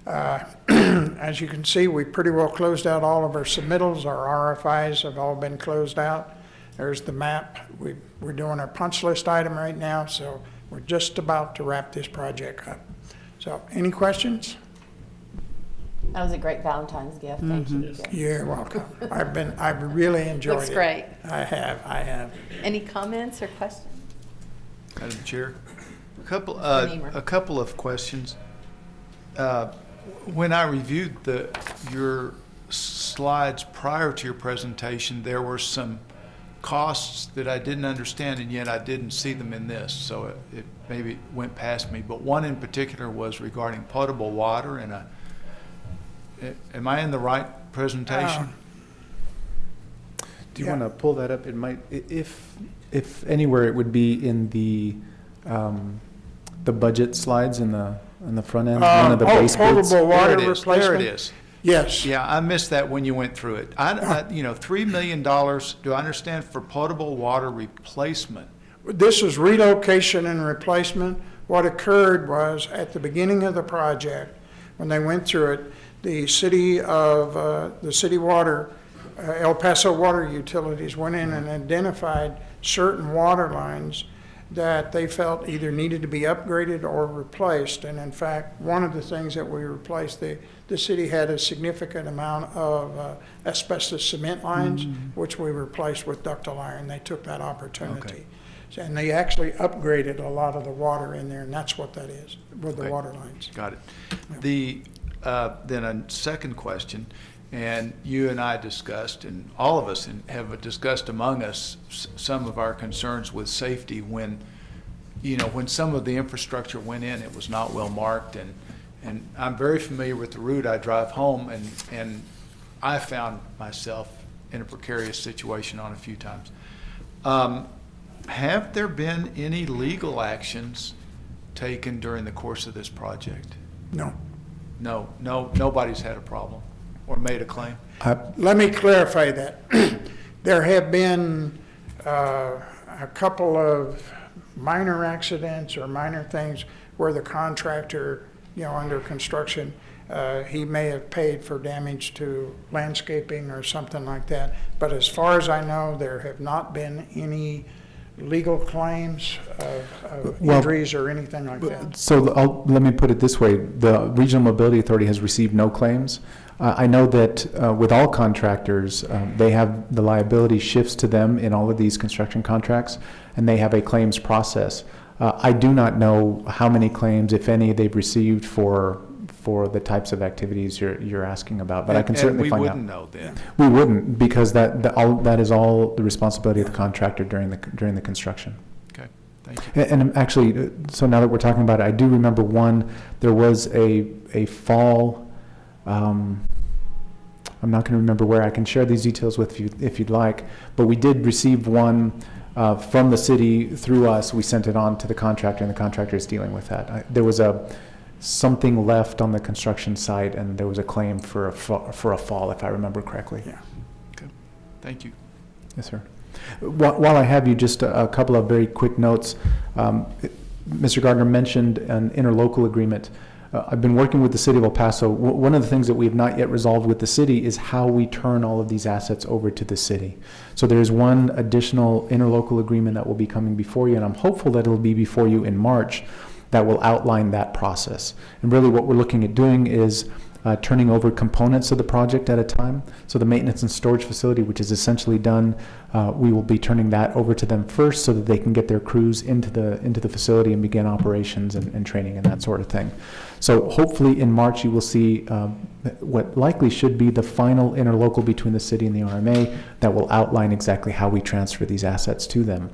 As you can see, we pretty well closed out all of our submittals. Our RFIs have all been closed out. There's the map. We're doing our punch list item right now, so we're just about to wrap this project up. So, any questions? That was a great Valentine's gift. Thank you. You're welcome. I've really enjoyed it. Looks great. I have. Any comments or questions? Madam Chair, a couple of questions. When I reviewed your slides prior to your presentation, there were some costs that I didn't understand, and yet I didn't see them in this, so it maybe went past me. But one in particular was regarding potable water, and am I in the right presentation? Do you want to pull that up? It might, if anywhere, it would be in the budget slides in the front end, one of the base bids. Potable water There it is. replacement? There it is. Yes. Yeah, I missed that when you went through it. $3 million, do I understand, for potable water replacement? This is relocation and replacement. What occurred was at the beginning of the project, when they went through it, the city water, El Paso Water Utilities went in and identified certain water lines that they felt either needed to be upgraded or replaced. And in fact, one of the things that we replaced, the city had a significant amount of asbestos cement lines, which we replaced with ductile iron. They took that opportunity. Okay. And they actually upgraded a lot of the water in there, and that's what that is, with the water lines. Got it. Then a second question, and you and I discussed, and all of us have discussed among us some of our concerns with safety when some of the infrastructure went in, it was not well marked, and I'm very familiar with the route I drive home, and I found myself in a precarious situation on a few times. Have there been any legal actions taken during the course of this project? No. No, nobody's had a problem or made a claim? Let me clarify that. There have been a couple of minor accidents or minor things where the contractor, under construction, he may have paid for damage to landscaping or something like that. But as far as I know, there have not been any legal claims of injuries or anything like that. So let me put it this way. The Regional Mobility Authority has received no claims. I know that with all contractors, they have the liability shifts to them in all of these construction contracts, and they have a claims process. I do not know how many claims, if any, they've received for the types of activities you're asking about, but I can certainly find out. And we wouldn't know then. We wouldn't, because that is all the responsibility of the contractor during the construction. Okay, thank you. And actually, so now that we're talking about it, I do remember one, there was a fall, I'm not going to remember where. I can share these details with you if you'd like, but we did receive one from the city through us. We sent it on to the contractor, and the contractor is dealing with that. There was something left on the construction site, and there was a claim for a fall, if I remember correctly. Yeah. Okay, thank you. Yes, sir. While I have you, just a couple of very quick notes. Mr. Gardner mentioned an interlocal agreement. I've been working with the city of El Paso. One of the things that we have not yet resolved with the city is how we turn all of these assets over to the city. So there is one additional interlocal agreement that will be coming before you, and I'm hopeful that it'll be before you in March, that will outline that process. And really what we're looking at doing is turning over components of the project at a time. So the maintenance and storage facility, which is essentially done, we will be turning that over to them first so that they can get their crews into the facility and begin operations and training and that sort of thing. So hopefully in March you will see what likely should be the final interlocal between the city and the RMA that will outline exactly how we transfer these assets to them.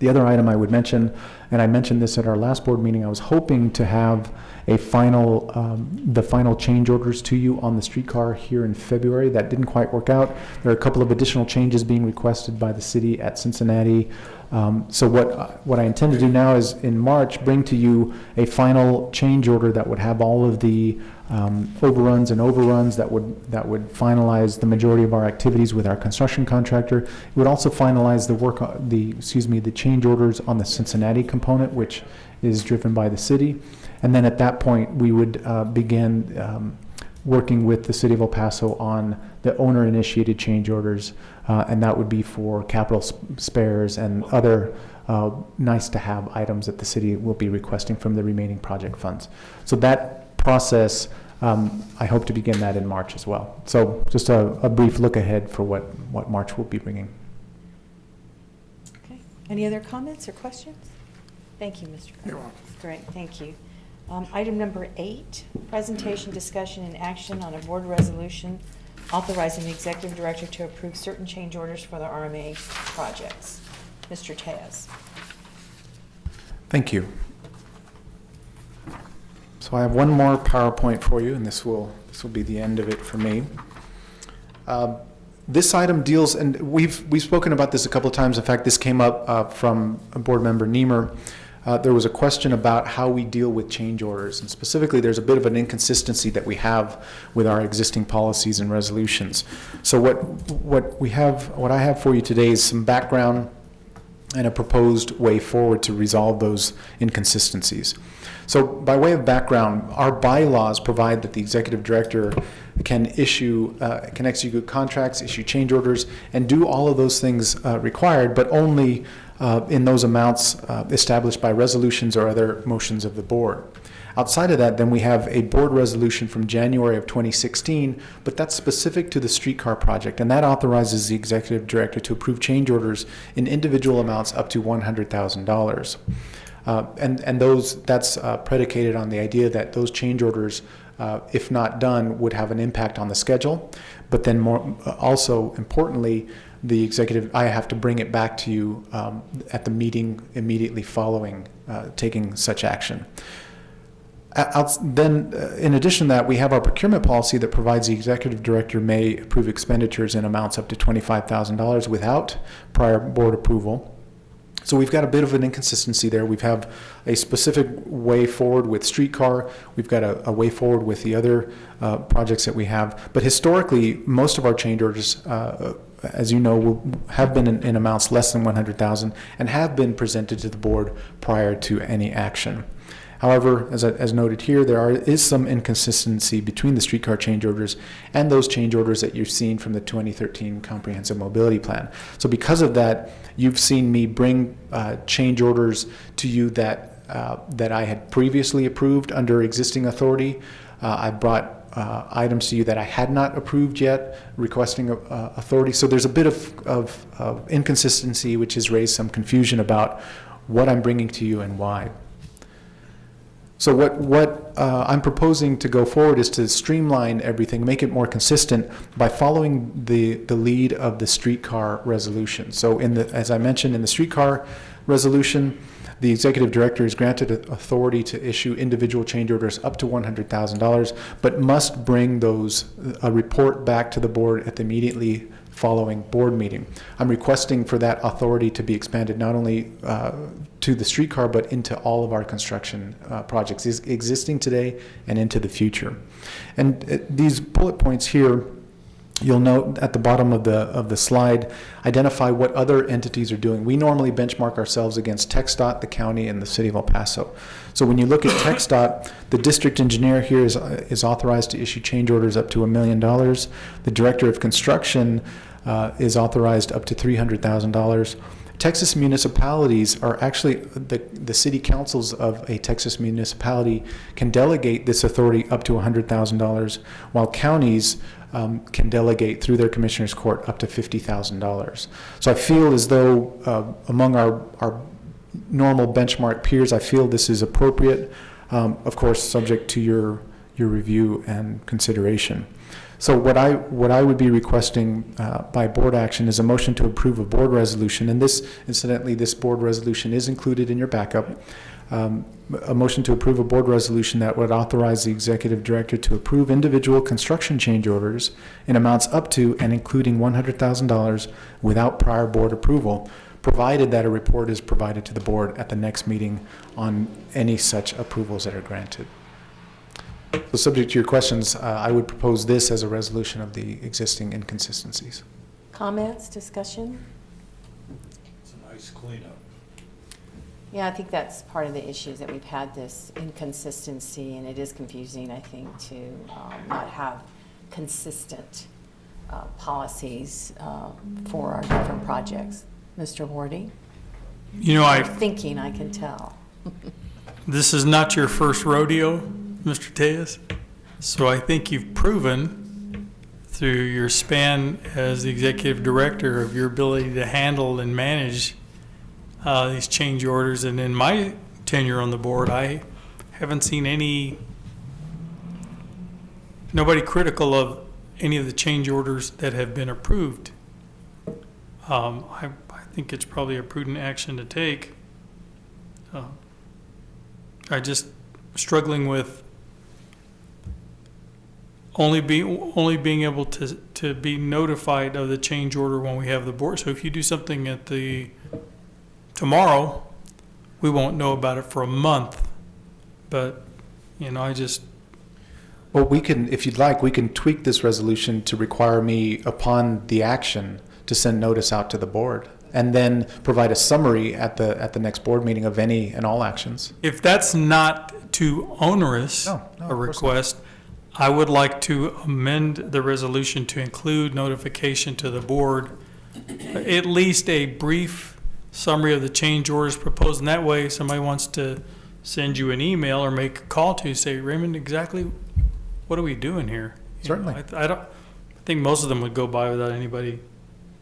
The other item I would mention, and I mentioned this at our last board meeting, I was hoping to have the final change orders to you on the streetcar here in February. That didn't quite work out. There are a couple of additional changes being requested by the city at Cincinnati. So what I intend to do now is in March bring to you a final change order that would have all of the overruns that would finalize the majority of our activities with our construction contractor. It would also finalize the change orders on the Cincinnati component, which is driven by the city. And then at that point, we would begin working with the city of El Paso on the owner-initiated change orders, and that would be for capital spares and other nice-to-have items that the city will be requesting from the remaining project funds. So that process, I hope to begin that in March as well. So just a brief look ahead for what March will be bringing. Okay. Any other comments or questions? Thank you, Mr. Gardner. You're welcome. Great, thank you. Item number 8, presentation, discussion, and action on a board resolution authorizing the executive director to approve certain change orders for the RMA projects. Mr. Tejas. Thank you. So I have one more PowerPoint for you, and this will be the end of it for me. This item deals, and we've spoken about this a couple of times. In fact, this came up from a board member, Niemer. There was a question about how we deal with change orders, and specifically there's a bit of an inconsistency that we have with our existing policies and resolutions. So what I have for you today is some background and a proposed way forward to resolve those inconsistencies. So by way of background, our bylaws provide that the executive director can execute contracts, issue change orders, and do all of those things required, but only in those amounts established by resolutions or other motions of the board. Outside of that, then we have a board resolution from January of 2016, but that's specific to the streetcar project, and that authorizes the executive director to approve change orders in individual amounts up to $100,000. And that's predicated on the idea that those change orders, if not done, would have an impact on the schedule. But then also importantly, I have to bring it back to you at the meeting immediately following taking such action. Then, in addition to that, we have our procurement policy that provides the executive director may approve expenditures in amounts up to $25,000 without prior board approval. So we've got a bit of an inconsistency there. We have a specific way forward with streetcar. We've got a way forward with the other projects that we have. But historically, most of our change orders, as you know, have been in amounts less than $100,000 and have been presented to the board prior to any action. However, as noted here, there is some inconsistency between the streetcar change orders and those change orders that you've seen from the 2013 Comprehensive Mobility Plan. So because of that, you've seen me bring change orders to you that I had previously approved under existing authority. I brought items to you that I had not approved yet, requesting authority. So there's a bit of inconsistency, which has raised some confusion about what I'm bringing to you and why. So what I'm proposing to go forward is to streamline everything, make it more consistent by following the lead of the streetcar resolution. So as I mentioned, in the streetcar resolution, the executive director is granted authority to issue individual change orders up to $100,000, but must bring a report back to the board at the immediately following board meeting. I'm requesting for that authority to be expanded not only to the streetcar, but into all of our construction projects existing today and into the future. And these bullet points here, you'll note at the bottom of the slide, identify what other entities are doing. We normally benchmark ourselves against TxDOT, the county, and the city of El Paso. So when you look at TxDOT, the district engineer here is authorized to issue change orders up to $1 million. The director of construction is authorized up to $300,000. Texas municipalities are actually, the city councils of a Texas municipality can delegate this authority up to $100,000, while counties can delegate through their commissioner's court up to $50,000. So I feel as though among our normal benchmark peers, I feel this is appropriate, of course, subject to your review and consideration. So what I would be requesting by board action is a motion to approve a board resolution, and incidentally, this board resolution is included in your backup. A motion to approve a board resolution that would authorize the executive director to approve individual construction change orders in amounts up to and including $100,000 without prior board approval, provided that a report is provided to the board at the next meeting on any such approvals that are granted. So subject to your questions, I would propose this as a resolution of the existing inconsistencies. Comments, discussion? It's a nice cleanup. Yeah, I think that's part of the issues, that we've had this inconsistency, and it is confusing, I think, to not have consistent policies for our different projects. Mr. Wardy? You know, You're thinking, I can tell. this is not your first rodeo, Mr. Tejas. So I think you've proven through your span as the executive director of your ability to handle and manage these change orders. And in my tenure on the board, I haven't seen nobody critical of any of the change orders that have been approved. I think it's probably a prudent action to take. I just struggling with only being able to be notified of the change order when we have the board. So if you do something tomorrow, we won't know about it for a month. But, Well, we can, if you'd like, we can tweak this resolution to require me, upon the action, to send notice out to the board, and then provide a summary at the next board meeting of any and all actions. if that's not too onerous No, a of course request, I would like to amend the resolution to include notification to the board, at least a brief summary of the change orders proposed. And that way, if somebody wants to send you an email or make a call to you, say, Raymond, exactly what are we doing here? Certainly. I think most of them would go by without anybody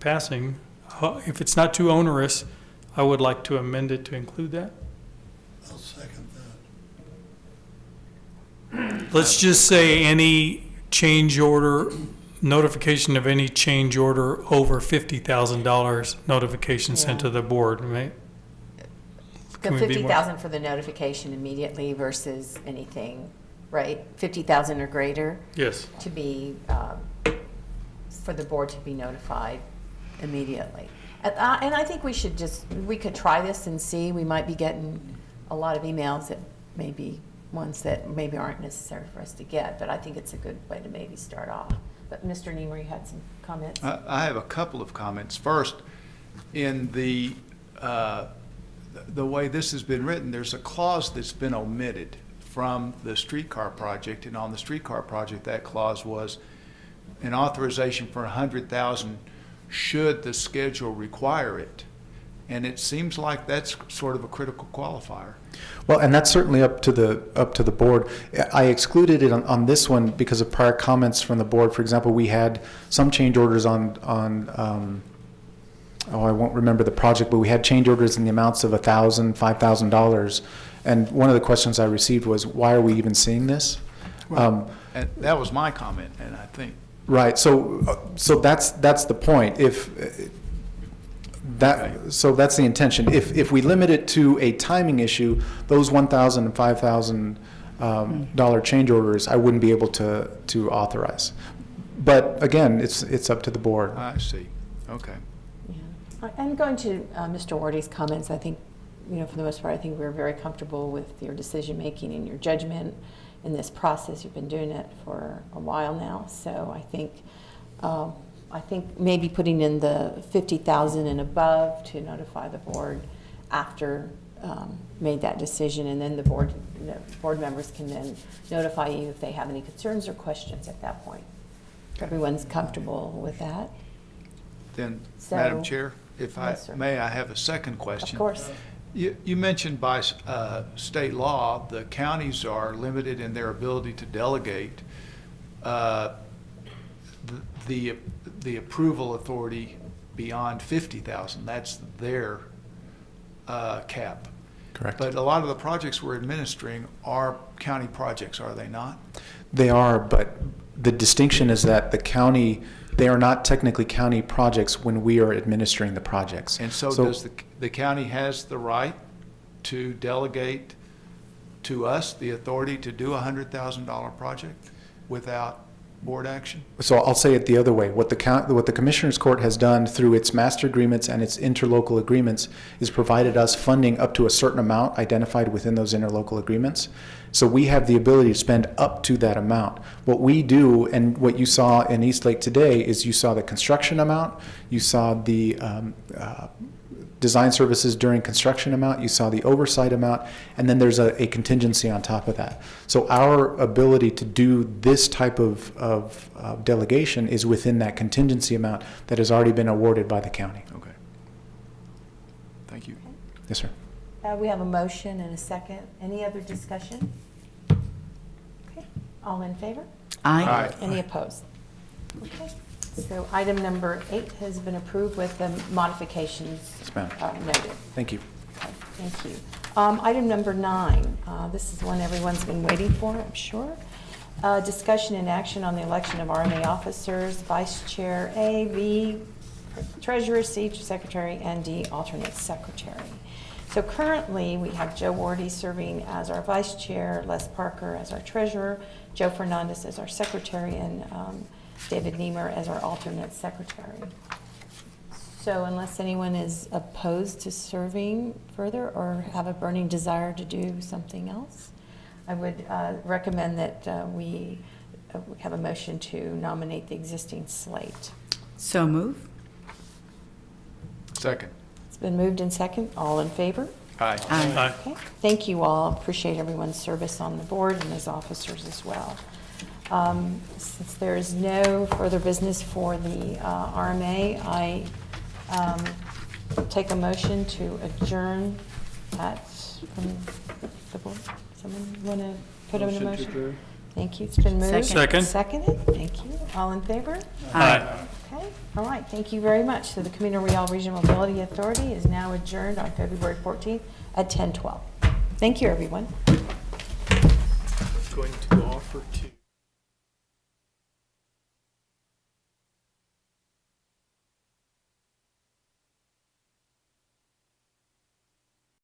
passing. If it's not too onerous, I would like to amend it to include that. I'll second that. Let's just say any change order, notification of any change order over $50,000, notification sent to the board, right? The Can we be more- 50,000 for the notification immediately versus anything, right? 50,000 or greater Yes. to be, for the board to be notified immediately. And I think we could try this and see. We might be getting a lot of emails that may be ones that maybe aren't necessary for us to get, but I think it's a good way to maybe start off. But Mr. Niemer, you had some comments? I have a couple of comments. First, in the way this has been written, there's a clause that's been omitted from the streetcar project, and on the streetcar project, that clause was an authorization for $100,000 should the schedule require it. And it seems like that's sort of a critical qualifier. Well, and that's certainly up to the board. I excluded it on this one because of prior comments from the board. For example, we had some change orders on I won't remember the project, but we had change orders in the amounts of $1,000, $5,000. And one of the questions I received was, why are we even seeing this? And that was my comment, and I think, Right, so that's the point. So that's the intention. If we limit it to a timing issue, those $1,000 and $5,000 dollar change orders, I wouldn't be able to authorize. But again, it's up to the board. I see, okay. Yeah. And going to Mr. Wardy's comments, I think, for the most part, I think we're very comfortable with your decision-making and your judgment in this process. You've been doing it for a while now, so I think maybe putting in the 50,000 and above to notify the board after made that decision, and then the board members can then notify you if they have any concerns or questions at that point. Everyone's comfortable with that. Then, So- Madam Chair, if I Yes, sir. may, I have a second question. Of course. You mentioned by state law, the counties are limited in their ability to delegate the approval authority beyond 50,000. That's their cap. Correct. But a lot of the projects we're administering are county projects, are they not? They are, but the distinction is that they are not technically county projects when we are administering the projects. And so does the county has the right to delegate to us the authority to do a $100,000 project without board action? So I'll say it the other way. What the Commissioners Court has done through its master agreements and its interlocal agreements is provided us funding up to a certain amount identified within those interlocal agreements. So we have the ability to spend up to that amount. What we do, and what you saw in Eastlake today, is you saw the construction amount, you saw the design services during construction amount, you saw the oversight amount, and then there's a contingency on top of that. So our ability to do this type of delegation is within that contingency amount that has already been awarded by the county. Okay. Thank you. Yes, sir. We have a motion and a second. Any other discussion? Okay, all in favor? Aye. Any opposed? Okay, so item number 8 has been approved with the modifications Yes, ma'am. noted. Thank you. Okay, thank you. Item number 9, this is one everyone's been waiting for, I'm sure. Discussion and action on the election of RMA officers, Vice Chair A, B, Treasurer, C, Secretary, and D, Alternate Secretary. So currently, we have Joe Wardy serving as our Vice Chair, Les Parker as our Treasurer, Joe Fernandez as our Secretary, and David Niemer as our Alternate Secretary. So unless anyone is opposed to serving further or have a burning desire to do something else, I would recommend that we have a motion to nominate the existing slate. So move. Second. It's been moved and second. All in favor? Aye. Aye. Okay. Thank you all. Appreciate everyone's service on the board and as officers as well. Since there is no further business for the RMA, I take a motion to adjourn from the board. Someone want to put in a motion? Thank you. It's been moved. Second. Seconded. Thank you. All in favor? Aye. Okay, all right, thank you very much. So the Camino Real Regional Mobility Authority is now adjourned on February 14th at 10:12. Thank you, everyone. Going to offer to.